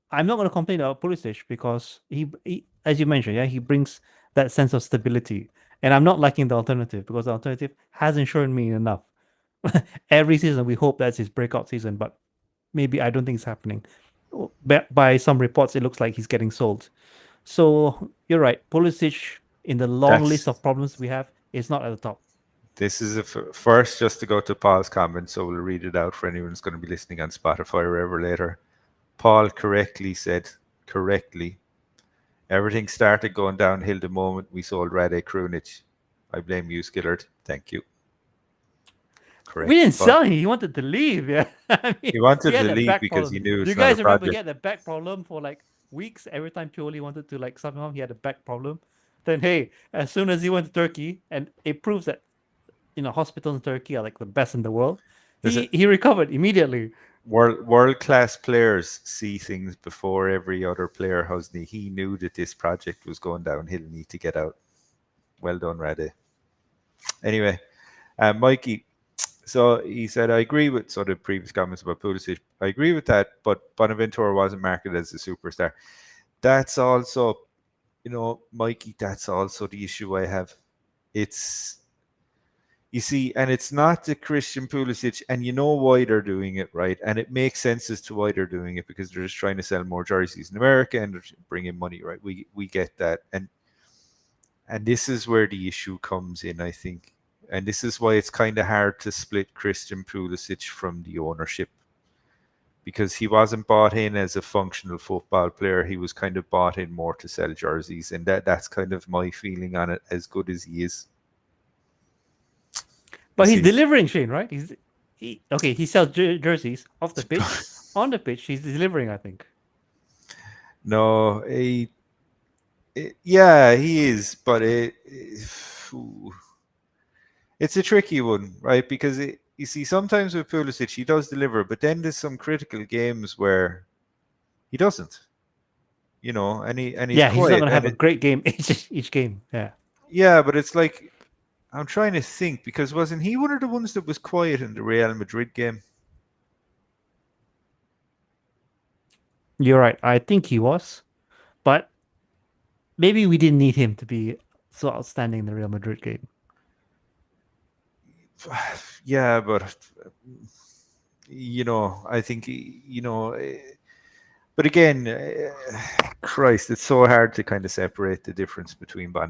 I'm not going to complain about Pulisic because he, as you mentioned, yeah, he brings that sense of stability. And I'm not liking the alternative because the alternative hasn't shown me enough. Every season, we hope that's his breakout season, but maybe I don't think it's happening. By some reports, it looks like he's getting sold. So you're right. Pulisic, in the long list That's of problems we have, is not at the top. This is first just to go to Paul's comment, so we'll read it out for anyone who's going to be listening on Spotify or wherever later. Paul correctly said, everything started going downhill the moment we sold Rade Krunic. I blame you, Skillard. Thank you. Correct. We didn't Paul. sell him. He wanted to leave. Yeah, I mean, He wanted had to that leave back because problem. he knew Do you it's not a guys remember he project. had that back problem for like weeks? Every time Pioli wanted to like somehow he had a back problem. Then hey, as soon as he went to Turkey, and it proves that hospitals in Turkey are like the best in the world. He recovered immediately. World class players see things before every other player, Husni. He knew that this project was going downhill and need to get out. Well done, Rade. Anyway, Mikey, so he said, I agree with sort of previous comments about Pulisic. I agree with that, but Bonaventura wasn't marketed as a superstar. That's also, Mikey, that's also the issue I have. You see, and it's not the Christian Pulisic, and you know why they're doing it, right? And it makes sense as to why they're doing it because they're just trying to sell more jerseys in America and bring in money, right? We get that, and this is where the issue comes in, I think, and this is why it's kind of hard to split Christian Pulisic from the ownership because he wasn't bought in as a functional football player. He was kind of bought in more to sell jerseys, and that's kind of my feeling on it. As good as he is. But he's delivering, Shane, right? He sells jerseys off the pitch. On the pitch, he's delivering, I think. No, yeah, he is, but it's a tricky one, right? Because you see, sometimes with Pulisic, he does deliver, but then there's some critical games where he doesn't, and he's he's not quiet. going to have a great game each game. Yeah, but it's like, I'm trying to think, because wasn't he one of the ones that was quiet in the Real Madrid game? You're right. I think he was. But maybe we didn't need him to be so outstanding in the Real Madrid game. Yeah, but I think but again, Christ, it's so hard to kind of separate the difference between between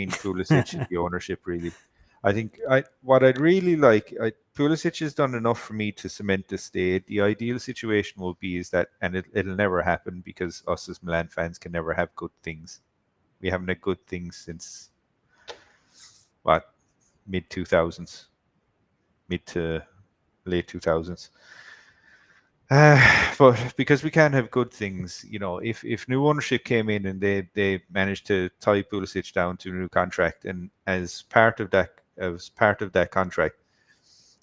Pulisic and the ownership. Really, I think what I'd really like, Pulisic has done enough for me to cement the state. The ideal situation will be is that, and it'll never happen because us as Milan fans can never have good things. We haven't had good things since what, mid 2000s, mid to late 2000s. But because we can't have good things, if new ownership came in and they managed to tie Pulisic down to a new contract, and as part of that contract,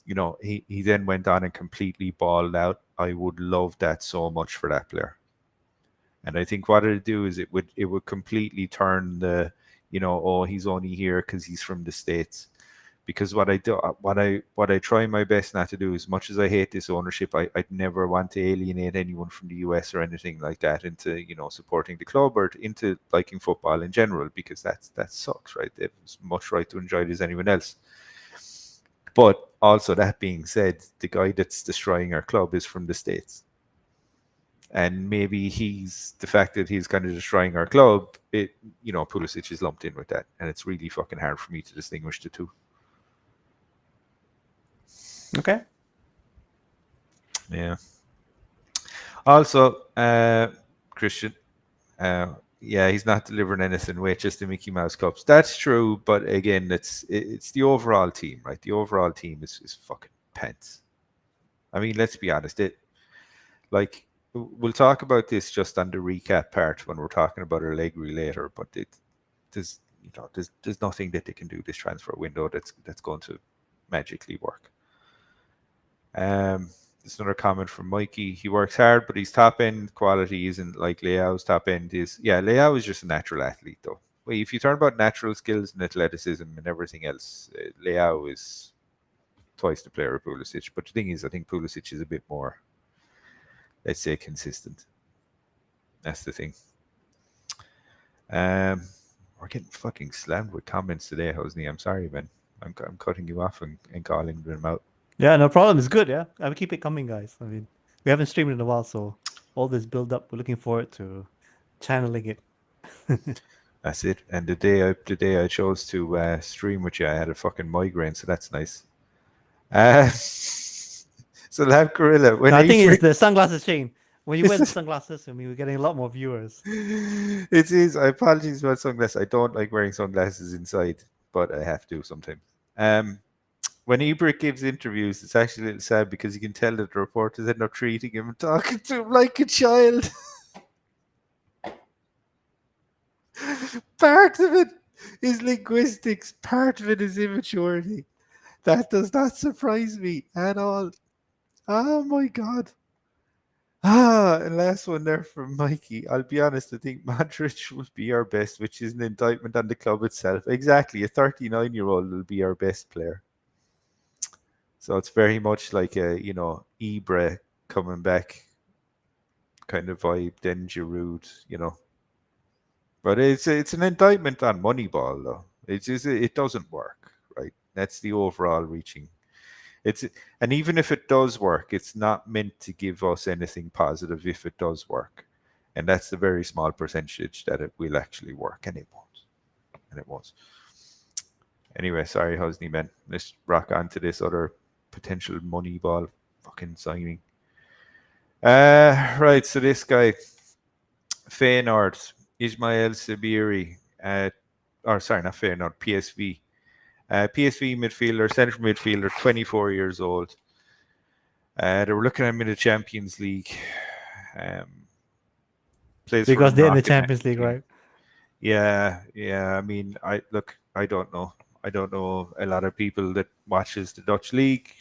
he then went on and completely balled out. I would love that so much for that player. And I think what it'd do is it would completely turn the, oh, he's only here because he's from the States. Because what I try my best not to do, as much as I hate this ownership, I'd never want to alienate anyone from the US or anything like that into supporting the club or into liking football in general, because that sucks, right? They have as much right to enjoy it as anyone else. But also, that being said, the guy that's destroying our club is from the States. And maybe the fact that he's kind of destroying our club, Pulisic is lumped in with that. And it's really fucking hard for me to distinguish the two. Okay. Yeah. Also, Christian, he's not delivering anything with just the Mickey Mouse Cups. That's true, but again, it's the overall team, right? The overall team is fucking pants. I mean, let's be honest. We'll talk about this just on the recap part when we're talking about Allegri later, but there's nothing that they can do this transfer window that's going to magically work. There's another comment from Mikey. He works hard, but his top end quality isn't like Leao's top end is. Yeah, Leao is just a natural athlete, though. Well, if you talk about natural skills and athleticism and everything else, Leao is twice the player of Pulisic. But the thing is, I think Pulisic is a bit more, let's say, consistent. That's the thing. We're getting fucking slammed with comments today, Husni. I'm sorry, man. I'm cutting you off and calling them out. Yeah, no problem. It's good. Yeah, I will keep it coming, guys. I mean, we haven't streamed in a while, so all this build up, we're looking forward to channeling it. That's it. And the day I chose to stream with you, I had a fucking migraine, so that's nice. So Lab Gorilla. I think it's the sunglasses, Shane. When you wear the sunglasses, I mean, we're getting a lot more viewers. It is. I apologize about sunglasses. I don't like wearing sunglasses inside, but I have to sometimes. When Ibra gives interviews, it's actually a little sad because you can tell that the reporters end up treating him and talking to him like a child. Part of it is linguistics. Part of it is immaturity. That does not surprise me at all. Oh my God. And last one there from Mikey. I'll be honest, I think Modric will be our best, which is an indictment on the club itself. Exactly. A 39-year-old will be our best player. So it's very much like a, Ibra coming back kind of vibe, then Giroud, But it's an indictment on Moneyball, though. It doesn't work, right? That's the overall reaching. And even if it does work, it's not meant to give us anything positive if it does work. And that's the very small percentage that it will actually work, and it won't. Anyway, sorry, Husni, man. Let's rock on to this other potential Moneyball fucking signing. Right, so this guy, Feyenoord, Ismail Sabiri, not Feyenoord, PSV. PSV midfielder, central midfielder, 24 years old. They were looking at him in the Champions League. Plays because they're in the Champions League, right? Yeah. I mean, I don't know. I don't know a lot of people that watch the Dutch League.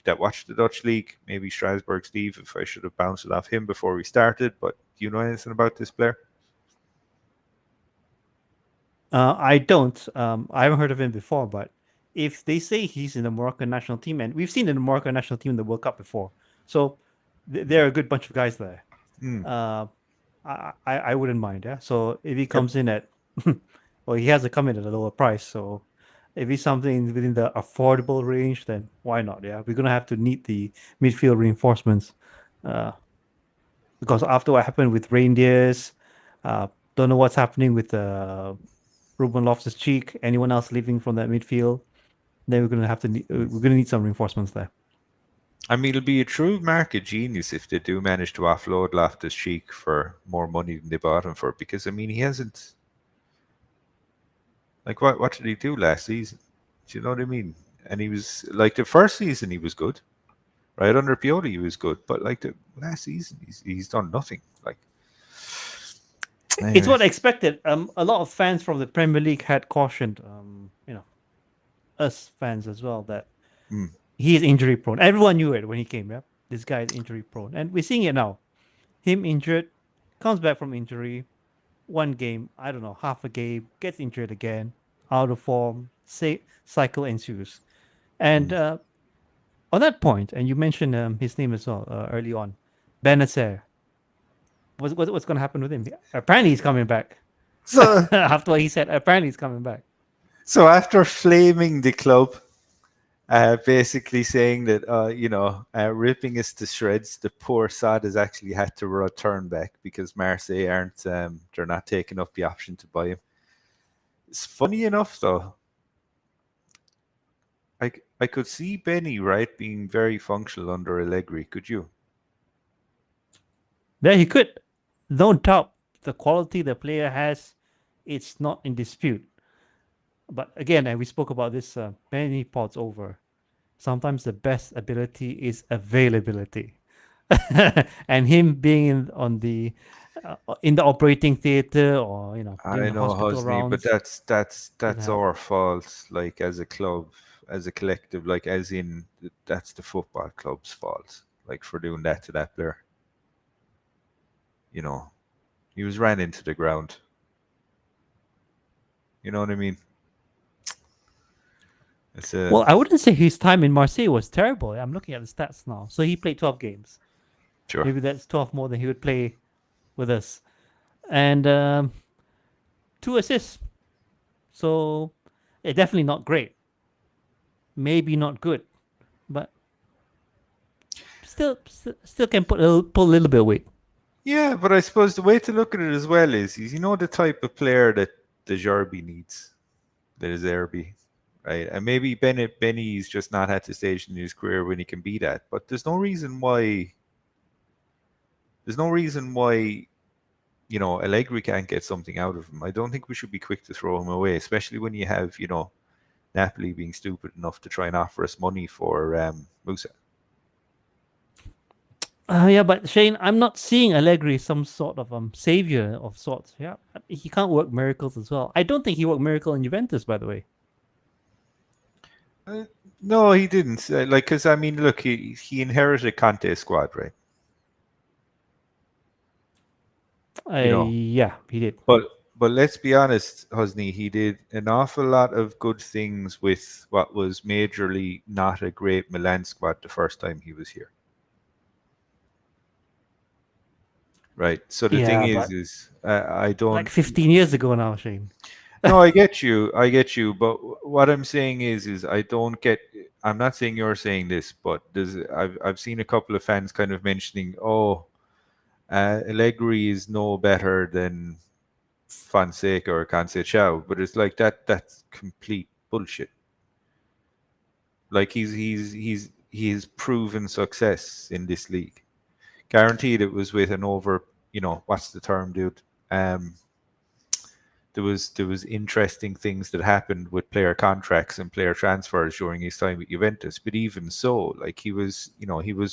Maybe Strasbourg Steve, if I should have bounced it off him before we started. But do you know anything about this player? I don't. I haven't heard of him before, but if they say he's in the Moroccan national team, and we've seen the Moroccan national team in the World Cup before, so they're a good bunch of guys there. I wouldn't mind. Yeah. So if he comes in at, well, he has to come in at a lower price. So if he's something within the affordable range, then why not? Yeah, we're gonna have to need the midfield reinforcements, uh, because after what happened with Reijnders, don't know what's happening with Ruben Loftus-Cheek. Anyone else leaving from that midfield? Then we're gonna need some reinforcements there. I mean, it'll be a true market genius if they do manage to offload Loftus-Cheek for more money than they bought him for, because I mean, he hasn't. Like, what did he do last season? Do you know what I mean? And he was like, the first season he was good, right? Under Pioli he was good, but like the last season he's done nothing. Like, It's anyway. what I expected. A lot of fans from the Premier League had cautioned, us fans as well, that he is injury prone. Everyone knew it when he came. Yeah, this guy is injury prone, and we're seeing it now. Him injured, comes back from injury, one game, I don't know, half a game, gets injured again, out of form, say cycle ensues. And on that point, and you mentioned his name as well early on, Benacer. What's going to happen with him? Apparently, he's coming back. So After what he said, apparently he's coming back. so after flaming the club, basically saying that ripping us to shreds, the poor sod has actually had to return back because Marseille aren't they're not taking up the option to buy him. It's funny enough though. I could see Benny, right, being very functional under Allegri. Could you? Yeah, he could. No doubt the quality the player has, it's not in dispute. But again, and we spoke about this many pods over. Sometimes the best ability is availability, and him being in the operating theater or doing I the know, hospital Husni, but rounds that's doesn't help. our fault, like as a club, as a collective, like as in that's the football club's fault, like for doing that to that player. You know, he was ran into the ground. You know what I mean? It's a Well, I wouldn't say his time in Marseille was terrible. I'm looking at the stats now. So he played 12 games. sure. Maybe that's 12 more than he would play with us. And 2 assists. So definitely not great. Maybe not good. But still can pull a little bit of weight. Yeah, but I suppose the way to look at it as well is he's the type of player that the Derby needs, that is Derby, right? And maybe Benny's just not at the stage in his career when he can be that. But there's no reason why Allegri can't get something out of him. I don't think we should be quick to throw him away, especially when you have Napoli being stupid enough to try and offer us money for Musa. Yeah, but Shane, I'm not seeing Allegri some sort of savior of sorts. Yeah, he can't work miracles as well. I don't think he worked miracle in Juventus, by the way. No, he didn't. Because I mean, look, he inherited Conte's squad, right? Yeah, he did. But let's be honest, Husni, he did an awful lot of good things with what was majorly not a great Milan squad the first time he was here. Right. So the thing is I don't like 15 years ago now, Shane. No, I get you. But what I'm saying is I don't get. I'm not saying you're saying this, but I've seen a couple of fans kind of mentioning, Allegri is no better than Fonseca or Conceição, but it's like that's complete bullshit. Like he's proven success in this league. Guaranteed it was with an over, what's the term, dude? There was interesting things that happened with player contracts and player transfers during his time at Juventus. But even so, like he was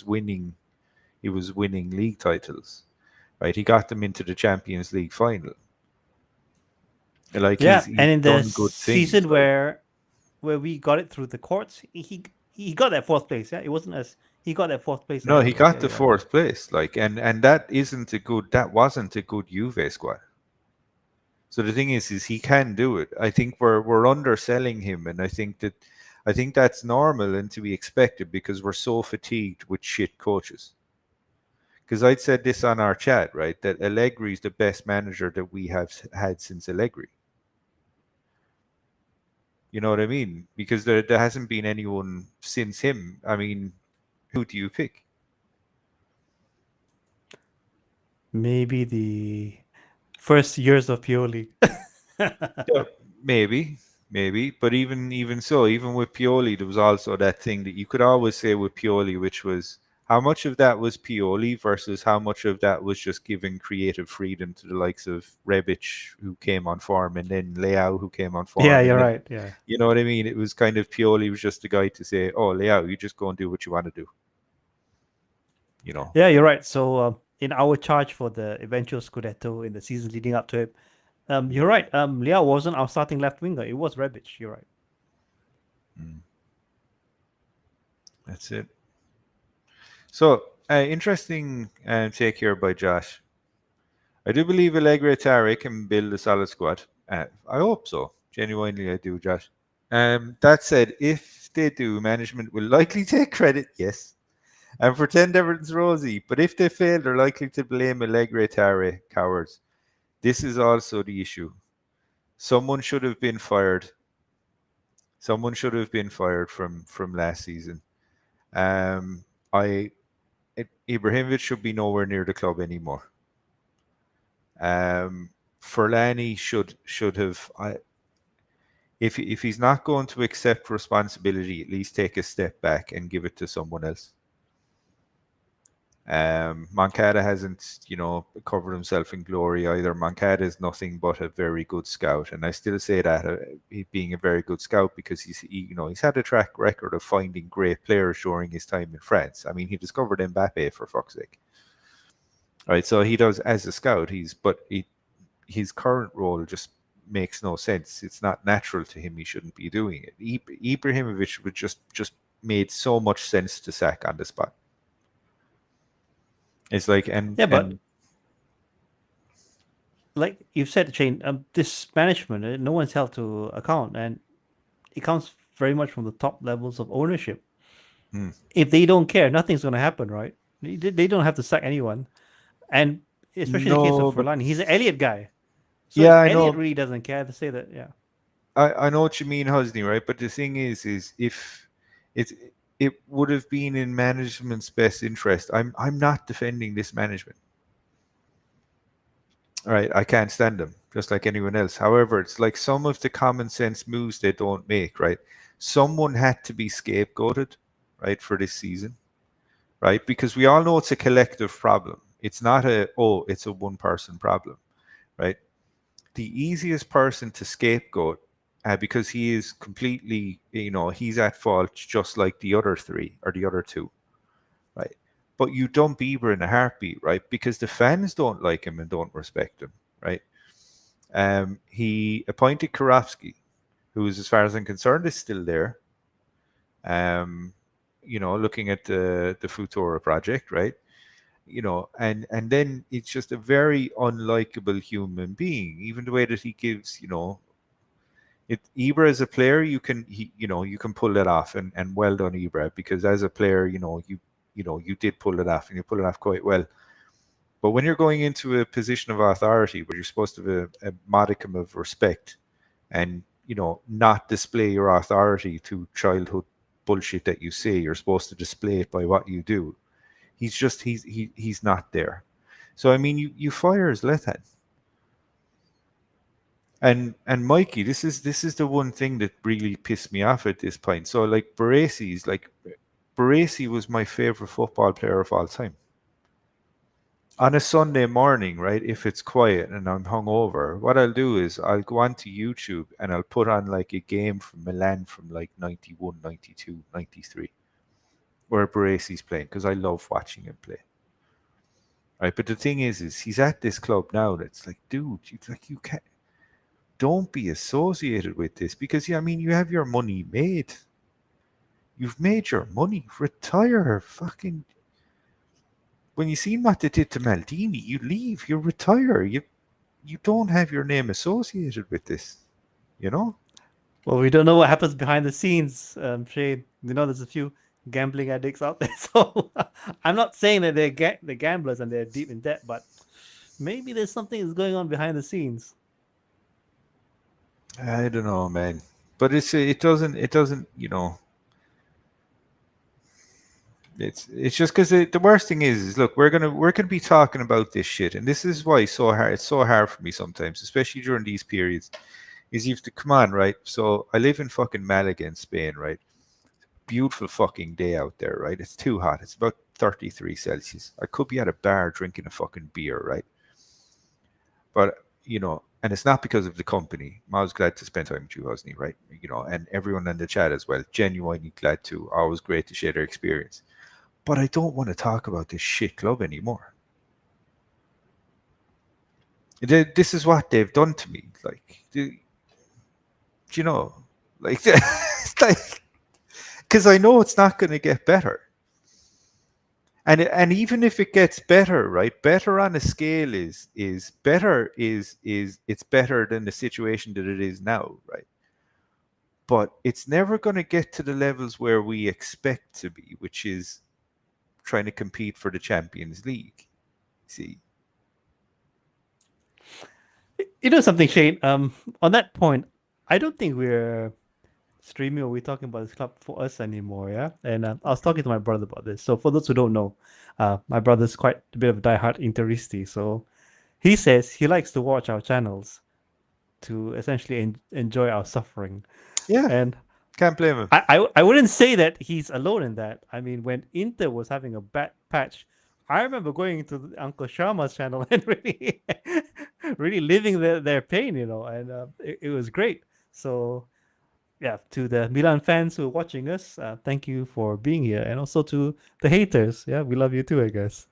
winning league titles, right? He got them into the Champions League final. Like yeah, he's and in done the good season things, where we got it through the courts, he got that fourth place. Yeah, it wasn't as he got that fourth place. No, he got the fourth place. Like, and that wasn't a good Juve squad. So the thing is he can do it. I think we're underselling him, and I think that's normal and to be expected because we're so fatigued with shit coaches. Because I'd said this on our chat, right? That Allegri is the best manager that we have had since Allegri. You know what I mean? Because there hasn't been anyone since him. I mean, who do you pick? Maybe the first years of Pioli. Yeah, maybe, but even so, even with Pioli, there was also that thing that you could always say with Pioli, which was how much of that was Pioli versus how much of that was just giving creative freedom to the likes of Rebic, who came on form, and then Leao, who came on form. Yeah, and you're then, right. Yeah. You know what I mean? It was kind of Pioli was just the guy to say, "Oh, Leao, you just go and do what you want to do." You know. Yeah, you're right. So in our charge for the eventual Scudetto in the season leading up to it, you're right. Leao wasn't our starting left winger. It was Rebic. You're right. That's it. So, interesting take here by Josh. I do believe Allegri Atari can build a solid squad. I hope so. Genuinely, I do, Josh. That said, if they do, management will likely take credit, yes, and pretend everything's rosy. But if they fail, they're likely to blame Allegri Atari, cowards. This is also the issue. Someone should have been fired. Someone should have been fired from last season. Ibrahimovic should be nowhere near the club anymore. Ferlani should have. If he's not going to accept responsibility, at least take a step back and give it to someone else. Moncada hasn't, covered himself in glory either. Moncada is nothing but a very good scout, and I still say that being a very good scout because he's had a track record of finding great players during his time in France. I mean, he discovered Mbappe, for fuck's sake. Right, so he does as a scout. His current role just makes no sense. It's not natural to him. He shouldn't be doing it. Ibrahimovic would just made so much sense to sack on the spot. It's like like you've said, Shane, this management, no one's held to account, and it comes very much from the top levels of ownership. If they don't care, nothing's going to happen, right? They don't have to sack anyone, and especially in the case of Ferlani, he's an Elliot guy. So yeah, I Elliot know. really doesn't care to say that. Yeah, I know what you mean, Husni, right? But the thing is if it would have been in management's best interest. I'm not defending this management. All right, I can't stand them, just like anyone else. However, it's like some of the common sense moves they don't make, right? Someone had to be scapegoated, right, for this season, right? Because we all know it's a collective problem. It's not it's a one-person problem, right? The easiest person to scapegoat, because he is completely, he's at fault just like the other three or the other two, right? But you dump Bieber in a heartbeat, right? Because the fans don't like him and don't respect him, right? He appointed Karofsky, who is, as far as I'm concerned, is still there. Looking at the Futura project, right? And then it's just a very unlikable human being. Even the way that he gives, Ibra as a player, you can pull that off, and well done, Ibra, because as a player, you did pull it off, and you pull it off quite well. But when you're going into a position of authority where you're supposed to have a modicum of respect, and not display your authority to childhood bullshit that you say, you're supposed to display it by what you do. He's not there. So I mean, you fire Zlatan. And Mikey, this is the one thing that really pissed me off at this point. So like Baresi was my favorite football player of all time. On a Sunday morning, right, if it's quiet and I'm hungover, what I'll do is I'll go onto YouTube and I'll put on like a game from Milan from like 91, 92, 93, where Baresi's playing, because I love watching him play. Right, but the thing is he's at this club now that's like, dude, it's like, you can't, don't be associated with this, because you have your money made. You've made your money. Retire. Fucking. When you see what they did to Maldini, you leave. You retire. You don't have your name associated with this. Well, we don't know what happens behind the scenes, Shane. There's a few gambling addicts out there, so I'm not saying that they're gamblers and they're deep in debt, but maybe there's something that's going on behind the scenes. I don't know, man. But it doesn't. It's just because the worst thing is look, we're gonna be talking about this shit, and this is why it's so hard for me sometimes, especially during these periods. Is you have to come on, right? So I live in fucking Malaga in Spain, right? Beautiful fucking day out there, right? It's too hot. It's about 33 Celsius. I could be at a bar drinking a fucking beer, right? But and it's not because of the company. I was glad to spend time with you, Husni, right? And everyone in the chat as well. Genuinely glad to. Always great to share their experience. But I don't want to talk about this shit club anymore. This is what they've done to me. Like, like, it's like, because I know it's not going to get better. And even if it gets better, right? Better on a scale is better is it's better than the situation that it is now, right? But it's never going to get to the levels where we expect to be, which is trying to compete for the Champions League. See, You know something, Shane? On that point, I don't think we're streaming or we're talking about this club for us anymore, yeah? And I was talking to my brother about this. So for those who don't know, my brother's quite a bit of a diehard Interisti. So he says he likes to watch our channels to essentially enjoy our suffering. yeah, And can't blame him. I wouldn't say that he's alone in that. I mean, when Inter was having a bad patch, I remember going into Uncle Sharma's channel and really, really living their pain, and it was great. So, yeah, to the Milan fans who are watching us, thank you for being here, and also to the haters, yeah, we love you too, I guess.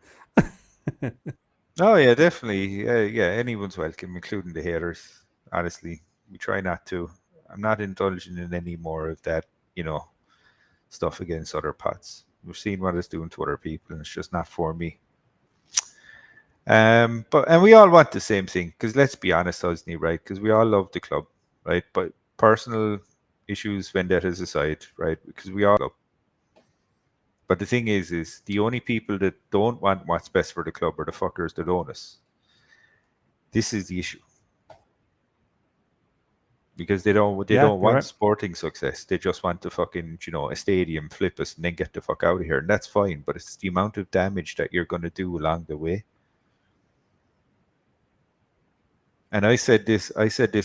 Oh yeah, definitely. Yeah, anyone's welcome, including the haters. Honestly, we try not to. I'm not indulging in any more of that, stuff against other pots. We've seen what it's doing to other people, and it's just not for me. And we all want the same thing, because let's be honest, Hosni, right? Because we all love the club, right? But personal issues, vendettas aside, right? Because we all love. But the thing is the only people that don't want what's best for the club are the fuckers that own us. This is the issue. Because they don't Yeah, want you're right. sporting success. They just want to fucking, a stadium, flip us, and then get the fuck out of here. And that's fine, but it's the amount of damage that you're gonna do along the way. And I said this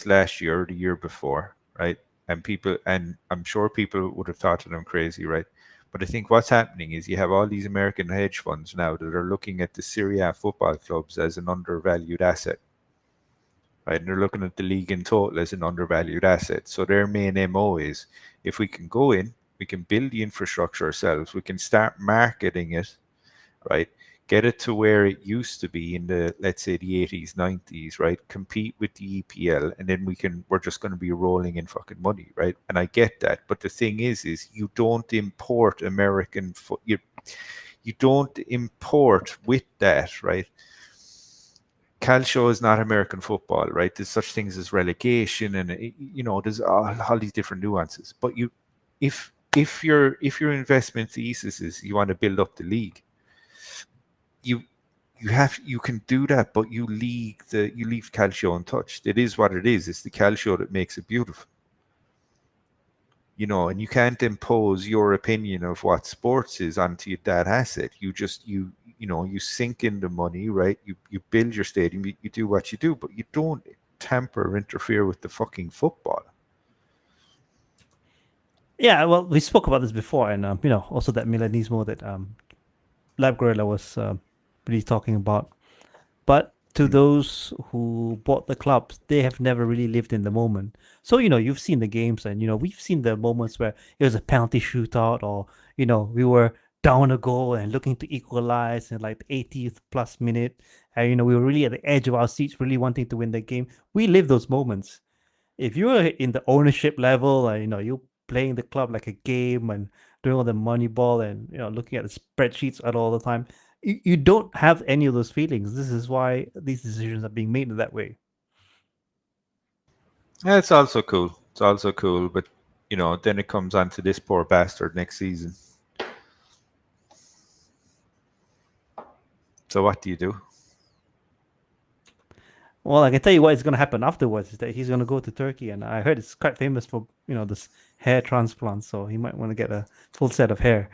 last year or the year before, right? And I'm sure people would have thought that I'm crazy, right? But I think what's happening is you have all these American hedge funds now that are looking at the Serie A football clubs as an undervalued asset, right? And they're looking at the league in total as an undervalued asset. So their main MO is, if we can go in, we can build the infrastructure ourselves, we can start marketing it, right? Get it to where it used to be in the, let's say, the 80s, 90s, right? Compete with the EPL, and then we're just going to be rolling in fucking money, right? And I get that, but the thing is you don't import American you don't import with that, right? Calcio is not American football, right? There's such things as relegation, and there's all these different nuances. But if your investment thesis is you want to build up the league, you can do that, but you leave Calcio untouched. It is what it is. It's the Calcio that makes it beautiful. And you can't impose your opinion of what sports is onto that asset. You just you sink in the money, right? You build your stadium, you do what you do, but you don't tamper or interfere with the fucking football. Yeah, well, we spoke about this before, and also that Milanismo that Lab Gorilla was really talking about. But to those who bought the clubs, they have never really lived in the moment. So, you've seen the games, and, we've seen the moments where it was a penalty shootout, or, we were down a goal and looking to equalize in like the 80th plus minute. And, we were really at the edge of our seats, really wanting to win the game. We live those moments. If you're in the ownership level, and, you're playing the club like a game and doing all the Moneyball and, looking at the spreadsheets all the time, you don't have any of those feelings. This is why these decisions are being made in that way. Yeah, it's also cool. But then it comes on to this poor bastard next season. So what do you do? Well, I can tell you what is going to happen afterwards is that he's going to go to Turkey, and I heard it's quite famous for this hair transplant, so he might want to get a full set of hair.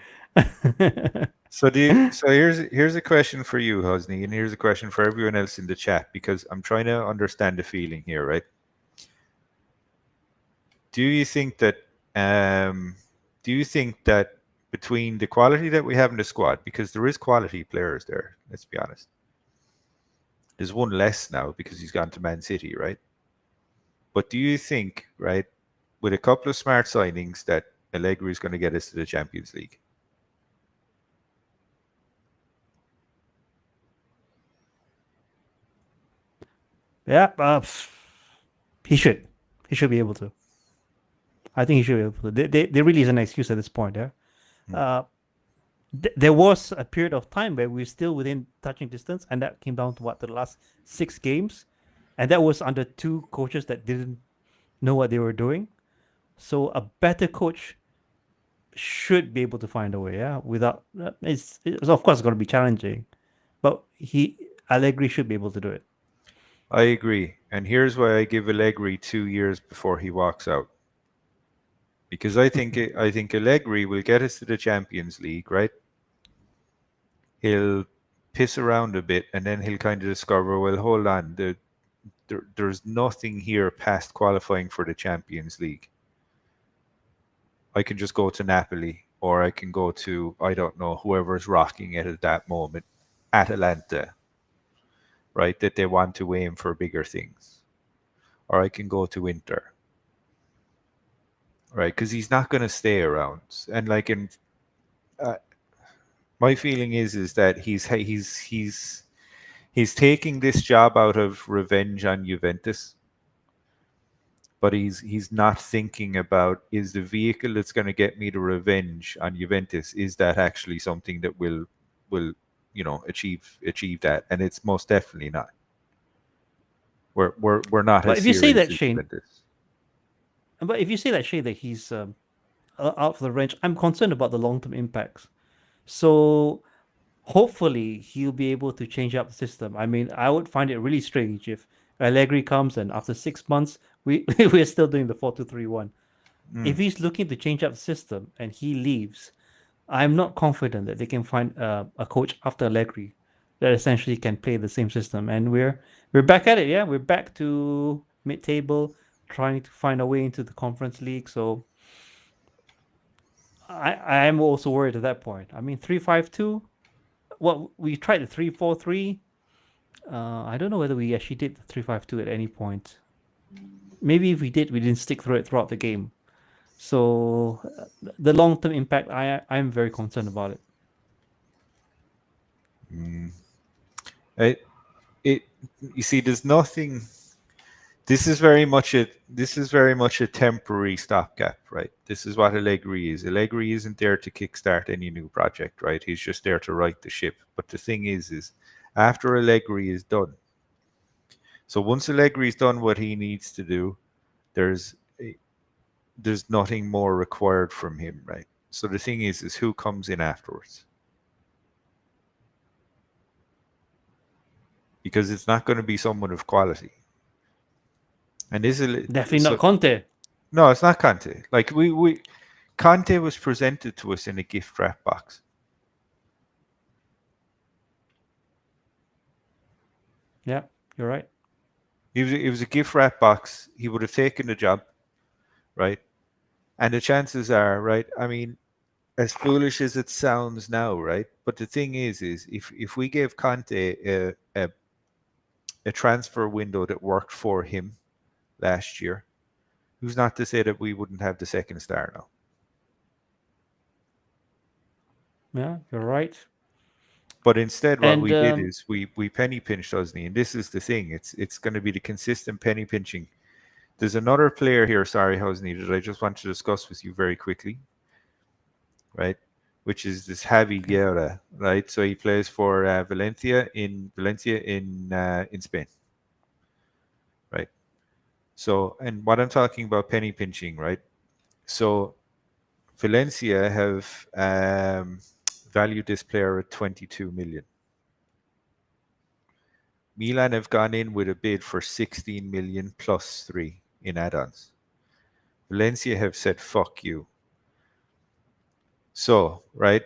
So here's a question for you, Husni, and here's a question for everyone else in the chat, because I'm trying to understand the feeling here, right? Do you think that between the quality that we have in the squad, because there is quality players there, let's be honest. There's one less now because he's gone to Man City, right? But do you think, right, with a couple of smart signings, that Allegri is going to get us to the Champions League? Yeah, he should. He should be able to. I think he should be able to. There really is an excuse at this point. Yeah. There was a period of time where we were still within touching distance, and that came down to the last 6 games, and that was under 2 coaches that didn't know what they were doing. So a better coach should be able to find a way. Yeah, without it's of course going to be challenging, but Allegri should be able to do it. I agree, and here's why I give Allegri 2 years before he walks out. Because I think Allegri will get us to the Champions League, right? He'll piss around a bit, and then he'll kind of discover, well, hold on, there's nothing here past qualifying for the Champions League. I can just go to Napoli, or I can go to, I don't know, whoever's rocking it at that moment, Atalanta, right? That they want to aim for bigger things. Or I can go to Inter. Right, because he's not going to stay around, and my feeling is that he's taking this job out of revenge on Juventus, but he's not thinking about, is the vehicle that's going to get me to revenge on Juventus, is that actually something that will achieve that? And it's most definitely not. We're not. But as if you say serious that, as Shane, Juventus. but if you say that, Shane, that he's out for the range, I'm concerned about the long-term impacts. So hopefully he'll be able to change up the system. I mean, I would find it really strange if Allegri comes and after 6 months we're still doing the 4-2-3-1. If he's looking to change up the system and he leaves, I'm not confident that they can find a coach after Allegri that essentially can play the same system. And we're back at it. Yeah, we're back to mid-table, trying to find a way into the Conference League. So I'm also worried at that point. I mean, 3-5-2. Well, we tried the 3-4-3. I don't know whether we actually did the 3-5-2 at any point. Maybe if we did, we didn't stick through it throughout the game. So the long-term impact, I'm very concerned about it. You see, there's nothing. This is very much a temporary stopgap, right? This is what Allegri is. Allegri isn't there to kickstart any new project, right? He's just there to right the ship. But the thing is after Allegri is done, so once Allegri's done what he needs to do, there's nothing more required from him, right? So the thing is who comes in afterwards? Because it's not going to be someone of quality. And definitely not Conte. No, it's not Conte. Like Conte was presented to us in a gift wrap box. Yeah, you're right. It was a gift wrap box. He would have taken the job, right? And the chances are, right? I mean, as foolish as it sounds now, right? But the thing is if we gave Conte a transfer window that worked for him last year, who's not to say that we wouldn't have the second star now? Yeah, you're right. But instead, what we did is we penny pinched Husni, and this is the thing. It's going to be the consistent penny pinching. There's another player here, sorry, Husni, that I just want to discuss with you very quickly, right? Which is this Javi Guerra, right? So he plays for Valencia in Spain, right? So, and what I'm talking about penny pinching, right? So Valencia have valued this player at 22 million. Milan have gone in with a bid for 16 million plus 3 in add-ons. Valencia have said, fuck you. So, right,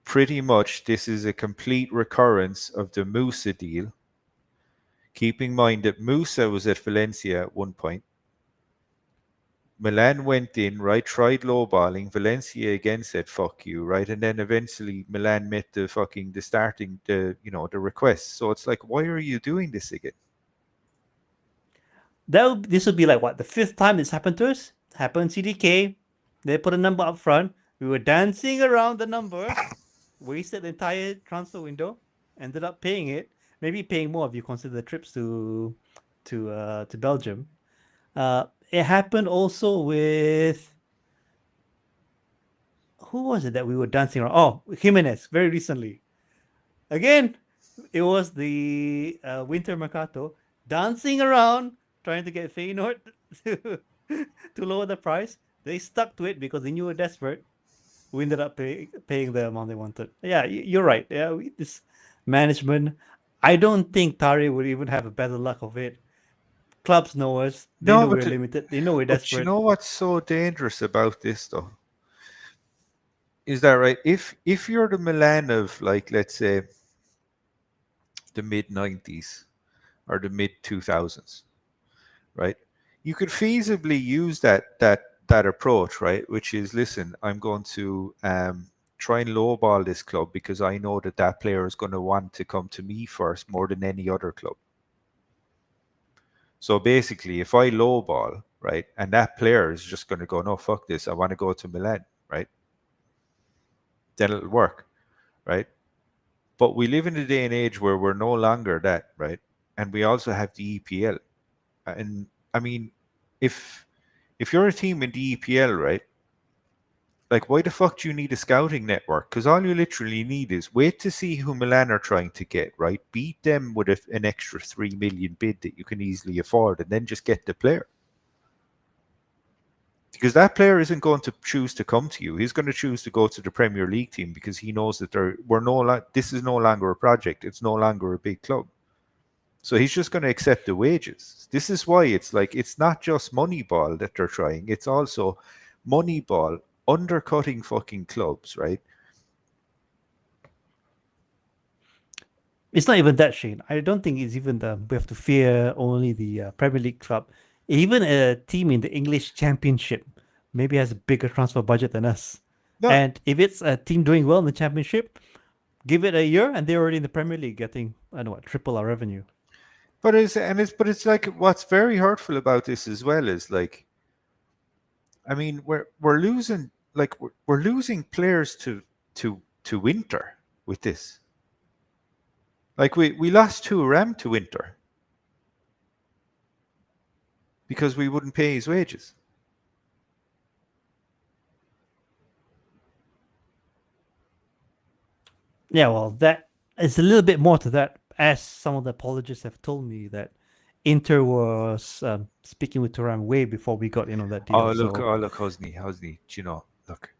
pretty much this is a complete recurrence of the Musa deal. Keep in mind that Musa was at Valencia at one point. Milan went in, right, tried lowballing. Valencia again said, fuck you, right? And then eventually Milan met the request. So it's like, why are you doing this again? This would be like what, the 5th time this happened to us? Happened CDK. They put a number up front. We were dancing around the number, wasted the entire transfer window, ended up paying it. Maybe paying more if you consider the trips to Belgium. It happened also with, who was it that we were dancing around? Oh, Jimenez, very recently. Again, it was the Winter Mercato, dancing around, trying to get Feyenoord to, to lower the price. They stuck to it because they knew we were desperate. We ended up paying the amount they wanted. Yeah, you're right. Yeah, this management, I don't think Tari would even have a better luck of it. Clubs know us. They know we're limited. They know we're But desperate. you know what's so dangerous about this, though? Is that right? If you're the Milan of, like, let's say, the mid-90s or the mid-2000s, right? You could feasibly use that approach, right? Which is, listen, I'm going to try and lowball this club because I know that player is going to want to come to me first more than any other club. So basically, if I lowball, right, and that player is just going to go, no, fuck this, I want to go to Milan, right? Then it'll work, right? But we live in a day and age where we're no longer that, right? And we also have the EPL. And I mean, if you're a team in the EPL, right? Like, why the fuck do you need a scouting network? Because all you literally need is wait to see who Milan are trying to get, right? Beat them with an extra 3 million bid that you can easily afford, and then just get the player. Because that player isn't going to choose to come to you. He's going to choose to go to the Premier League team because he knows that this is no longer a project. It's no longer a big club. So he's just going to accept the wages. This is why it's like, it's not just Moneyball that they're trying. It's also Moneyball undercutting fucking clubs, right? It's not even that, Shane. I don't think it's even we have to fear only the Premier League club. Even a team in the English Championship maybe has a bigger transfer budget than us. No. And if it's a team doing well in the Championship, give it a year and they're already in the Premier League getting, I don't know what, triple our revenue. But it's like, what's very hurtful about this as well is, like, I mean, we're losing, like, we're losing players to Winter with this. Like, we lost Thuram to Winter because we wouldn't pay his wages. Yeah, well, that is a little bit more to that, as some of the apologists have told me that Inter was speaking with Thuram way before we got in on that deal. Look, Husni, do you know, look,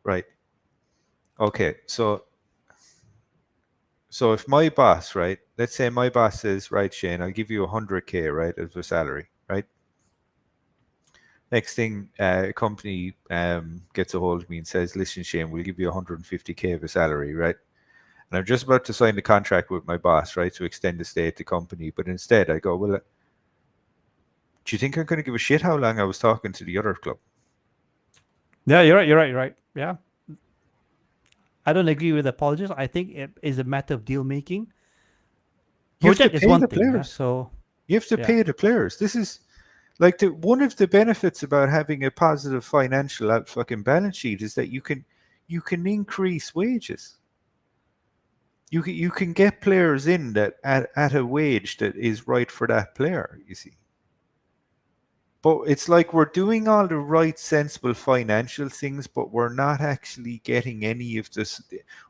right. Okay, so if my boss, right, let's say my boss says, right, Shane, I'll give you 100K, right, as a salary, right? Next thing, a company gets a hold of me and says, listen, Shane, we'll give you 150K of a salary, right? And I'm just about to sign the contract with my boss, right, to extend the stay at the company. But instead, I go, well, do you think I'm going to give a shit how long I was talking to the other club? Yeah, you're right. Yeah. I don't agree with the apologists. I think it is a matter of deal making. Project is one thing. Yeah? So you have to pay the players. This is like one of the benefits about having a positive financial fucking balance sheet is that you can increase wages. You can get players in that at a wage that is right for that player, you see. But it's like we're doing all the right, sensible financial things, but we're not actually getting any of this.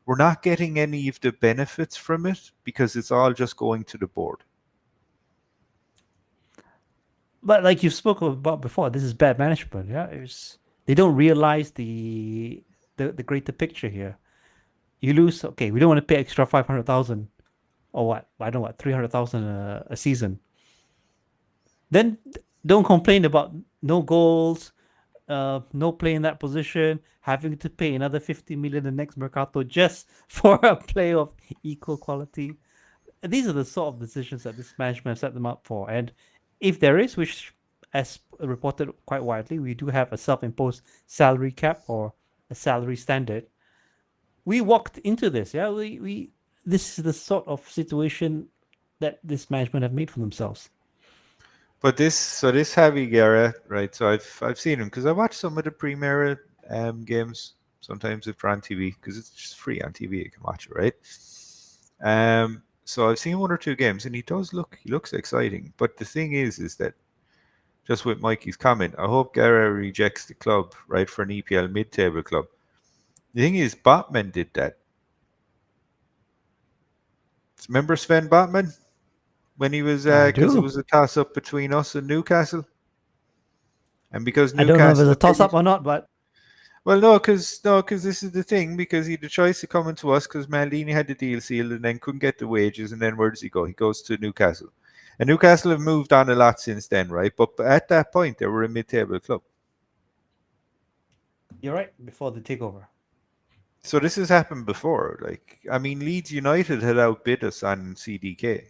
We're not getting any of the benefits from it because it's all just going to the board. But like you spoke about before, this is bad management. Yeah, they don't realize the greater picture here. You lose. Okay, we don't want to pay extra 500,000 or what? I don't know what, 300,000 a season. Then don't complain about no goals, no play in that position, having to pay another 50 million the next mercato just for a play of equal quality. These are the sort of decisions that this management set them up for. And if there is, which as reported quite widely, we do have a self-imposed salary cap or a salary standard. We walked into this, yeah. We this is the sort of situation that this management have made for themselves. But this Javi Guerra, right? So I've seen him because I watch some of the Primera games sometimes if they're on TV because it's just free on TV. You can watch it, right? So I've seen one or two games, and he looks exciting. But the thing is that just with Mikey's comment, I hope Guerra rejects the club, right, for an EPL mid-table club. The thing is, Botman did that. Remember Sven Botman? When he was, because it was a toss-up between us and Newcastle? And because I don't know if Newcastle... it's a toss-up or not, but... Well, no, because this is the thing, because he had the choice of coming to us because Maldini had the deal sealed and then couldn't get the wages, and then where does he go? He goes to Newcastle. And Newcastle have moved on a lot since then, right? But at that point, they were a mid-table club. You're right, before the takeover. So this has happened before. Like, I mean, Leeds United had outbid us on CDK.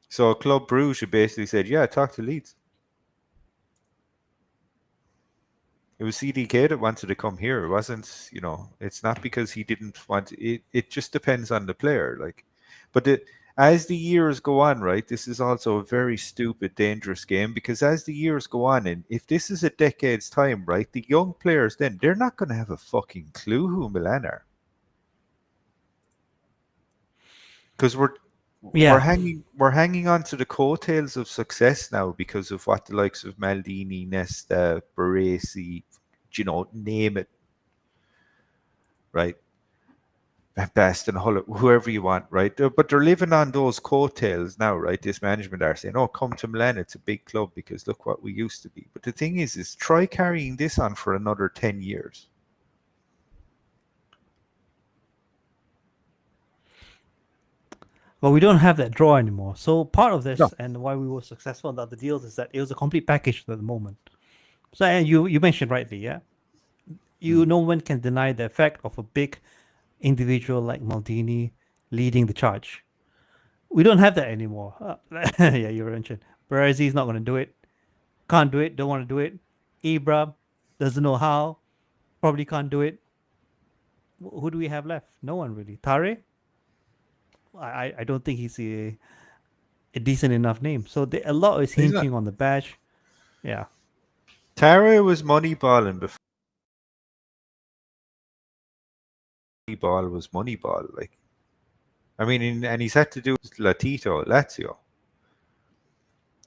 So Club Brugge basically said, yeah, talk to Leeds. It was CDK that wanted to come here. It wasn't, it's not because he didn't want it. It just depends on the player. Like, but as the years go on, right, this is also a very stupid, dangerous game because as the years go on, and if this is a decade's time, right, the young players then, they're not going to have a fucking clue who Milan are. Because we're hanging on to the coattails of success now because of what the likes of Maldini, Nesta, Baresi, name it, right? Best and whoever you want, right? But they're living on those coattails now, right? This management are saying, "Oh, come to Milan, it's a big club because look what we used to be." But the thing is try carrying this on for another 10 years. Well, we don't have that draw anymore. So part of this and why we were successful in the other deals is that it was a complete package at the moment. So and you mentioned rightly, yeah. No one can deny the effect of a big individual like Maldini leading the charge. We don't have that anymore. Yeah, you mentioned Baresi is not going to do it. Can't do it. Don't want to do it. Ibra doesn't know how. Probably can't do it. Who do we have left? No one really. Tare? I don't think he's a decent enough name. So a lot is hinging on the badge. Yeah. Tare was moneyballing before. Moneyball was Moneyball. Like, I mean, and he's had to do with Latito, Lazio.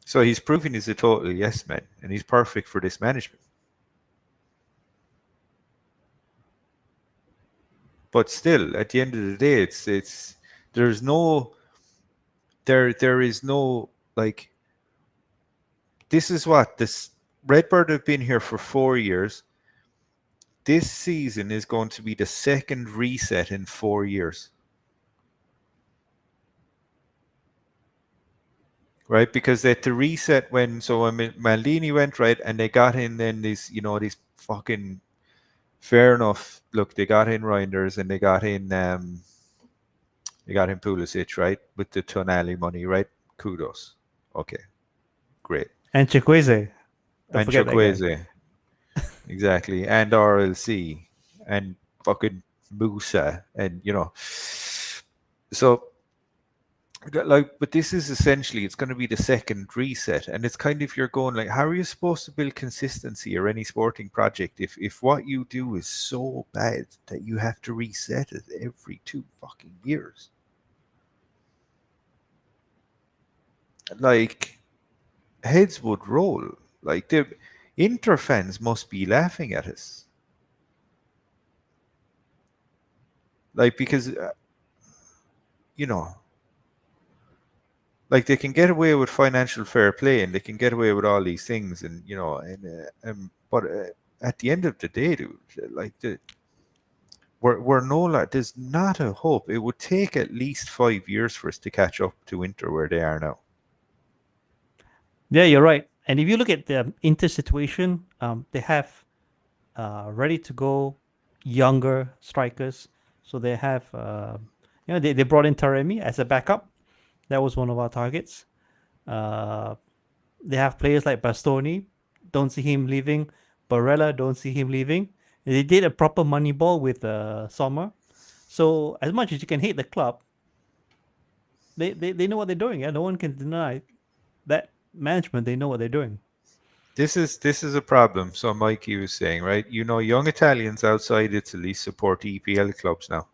So he's proven he's a total yes man, and he's perfect for this management. But still, at the end of the day, there is no like. This is what this Redbird have been here for 4 years. This season is going to be the second reset in 4 years. Right, because they had to reset when Maldini went, right, and they got in then these fucking, fair enough. Look, they got in Reijnders and they got in Pulisic, right, with the Tonali money, right? Kudos. Okay, great. And Chukwueze. And Chukwueze. Exactly. And RLC and fucking Musa and so but this is essentially, it's going to be the second reset, and it's kind of, you're going like, how are you supposed to build consistency or any sporting project if what you do is so bad that you have to reset it every 2 fucking years? Like, heads would roll. Like, the Inter fans must be laughing at us. Like, because like, they can get away with financial fair play and they can get away with all these things, but at the end of the day, dude, like, We're no, there's not a hope. It would take at least 5 years for us to catch up to Inter where they are now. Yeah, you're right. And if you look at the Inter situation, they have ready to go younger strikers. So they have, they brought in Taremi as a backup. That was one of our targets. They have players like Bastoni. Don't see him leaving. Barella, don't see him leaving. They did a proper Moneyball with Sommer. So as much as you can hate the club, they know what they're doing. Yeah, no one can deny that management. They know what they're doing. This is a problem. So Mikey was saying, right? Young Italians outside Italy support EPL clubs now.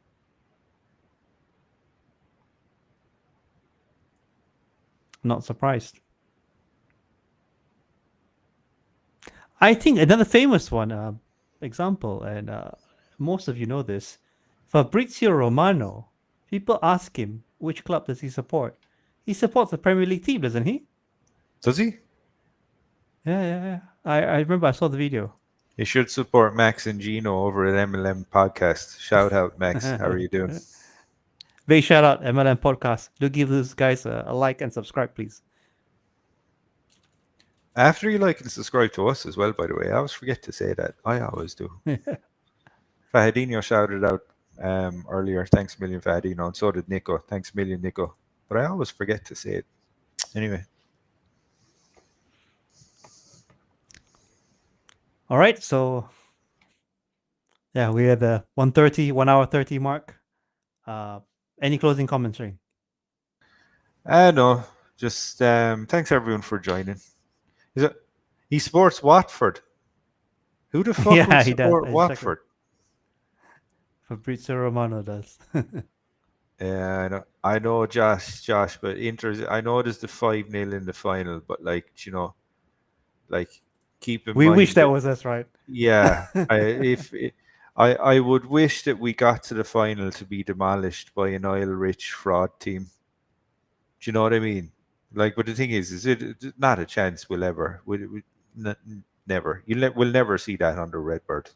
Not surprised. I think another famous one, example, and most of you know this, Fabrizio Romano. People ask him which club does he support. He supports the Premier League team, doesn't he? Does he? Yeah. I remember I saw the video. You should support Max and Gino over at MLM Podcast. Shout out, Max. How are you doing? Big shout out, MLM Podcast. Do give those guys a like and subscribe, please. After you like and subscribe to us as well, by the way. I always forget to say that. I always do. Fahadinho shouted out earlier. Thanks a million, Fahadinho. And so did Nico. Thanks a million, Nico. But I always forget to say it. Anyway. All right, so yeah, we're at the 1 hour 30 mark. Any closing comments, Shane? No, just thanks everyone for joining. He supports Watford. Who the fuck would support Watford? Fabrizio Romano does. Yeah, I know, Josh, but Inter. I know there's the 5-0 in the final, but keep in mind. We wish that was us, right? Yeah, I would wish that we got to the final to be demolished by an oil-rich fraud team. Do you know what I mean? But the thing is it not a chance we'll ever. Never. We'll never see that under Redbird.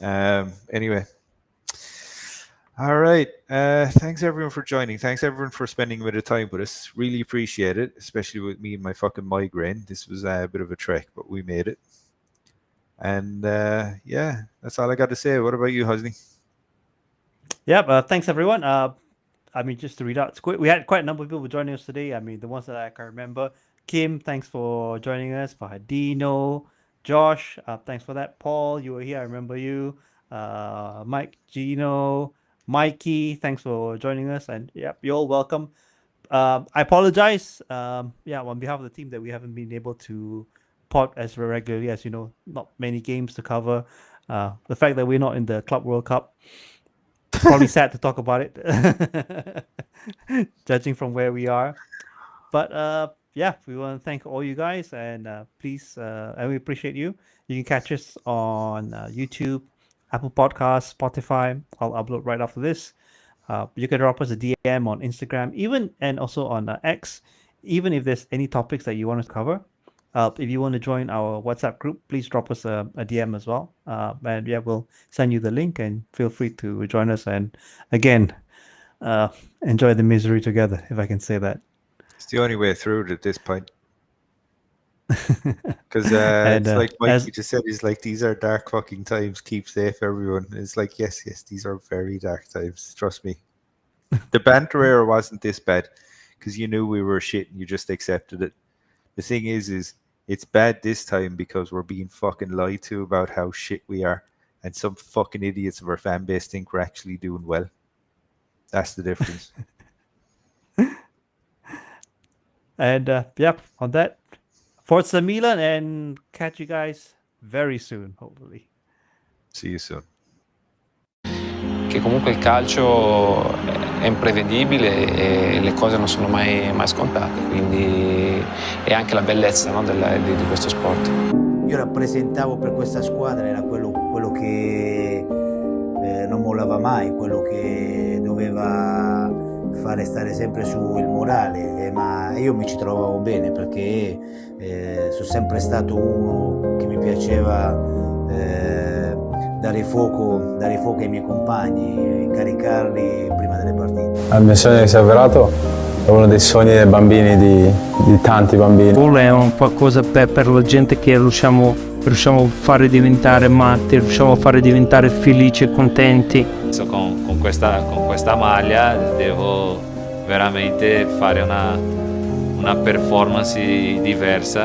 Anyway. All right. Thanks everyone for joining. Thanks everyone for spending a bit of time with us. Really appreciate it, especially with me and my fucking migraine. This was a bit of a trek, but we made it. And yeah, that's all I got to say. What about you, Husni? Yep. Thanks everyone. Just to read out, we had quite a number of people joining us today. The ones that I can remember. Kim, thanks for joining us. Fahadino, Josh, thanks for that. Paul, you were here. I remember you. Mike, Gino, Mikey, thanks for joining us. And yep, you're all welcome. I apologize. On behalf of the team that we haven't been able to pod as regularly as not many games to cover. The fact that we're not in the Club World Cup. Probably sad to talk about it, judging from where we are. But we want to thank all you guys, and please, and we appreciate you. You can catch us on YouTube, Apple Podcasts, Spotify. I'll upload right after this. You can drop us a DM on Instagram, and also on X. Even if there's any topics that you want us to cover, if you want to join our WhatsApp group, please drop us a DM as well. And we'll send you the link, and feel free to join us. And again, enjoy the misery together, if I can say that. It's the only way through it at this point. Because it's like Mikey just said, he's like, these are dark fucking times. Keep safe, everyone. It's like, yes, these are very dark times. Trust me. The banter era wasn't this bad because you knew we were shit and you just accepted it. The thing is it's bad this time because we're being fucking lied to about how shit we are, and some fucking idiots of our fan base think we're actually doing well. That's the difference. And on that, Forza Milan, and catch you guys very soon, hopefully. See you soon. Che comunque il calcio è imprevedibile e le cose non sono mai scontate, quindi è anche la bellezza, no, di questo sport. Io rappresentavo per questa squadra, era quello che non mollava mai, quello che doveva fare stare sempre su il morale, ma io mi ci trovavo bene perché sono sempre stato uno che mi piaceva dare fuoco ai miei compagni, caricarli prima delle partite. Il mio sogno di Saverato è uno dei sogni dei bambini, di tanti bambini. Gol è un qualcosa per la gente che riusciamo a fare diventare matti, riusciamo a fare diventare felici e contenti. Con questa maglia devo veramente fare una performance diversa.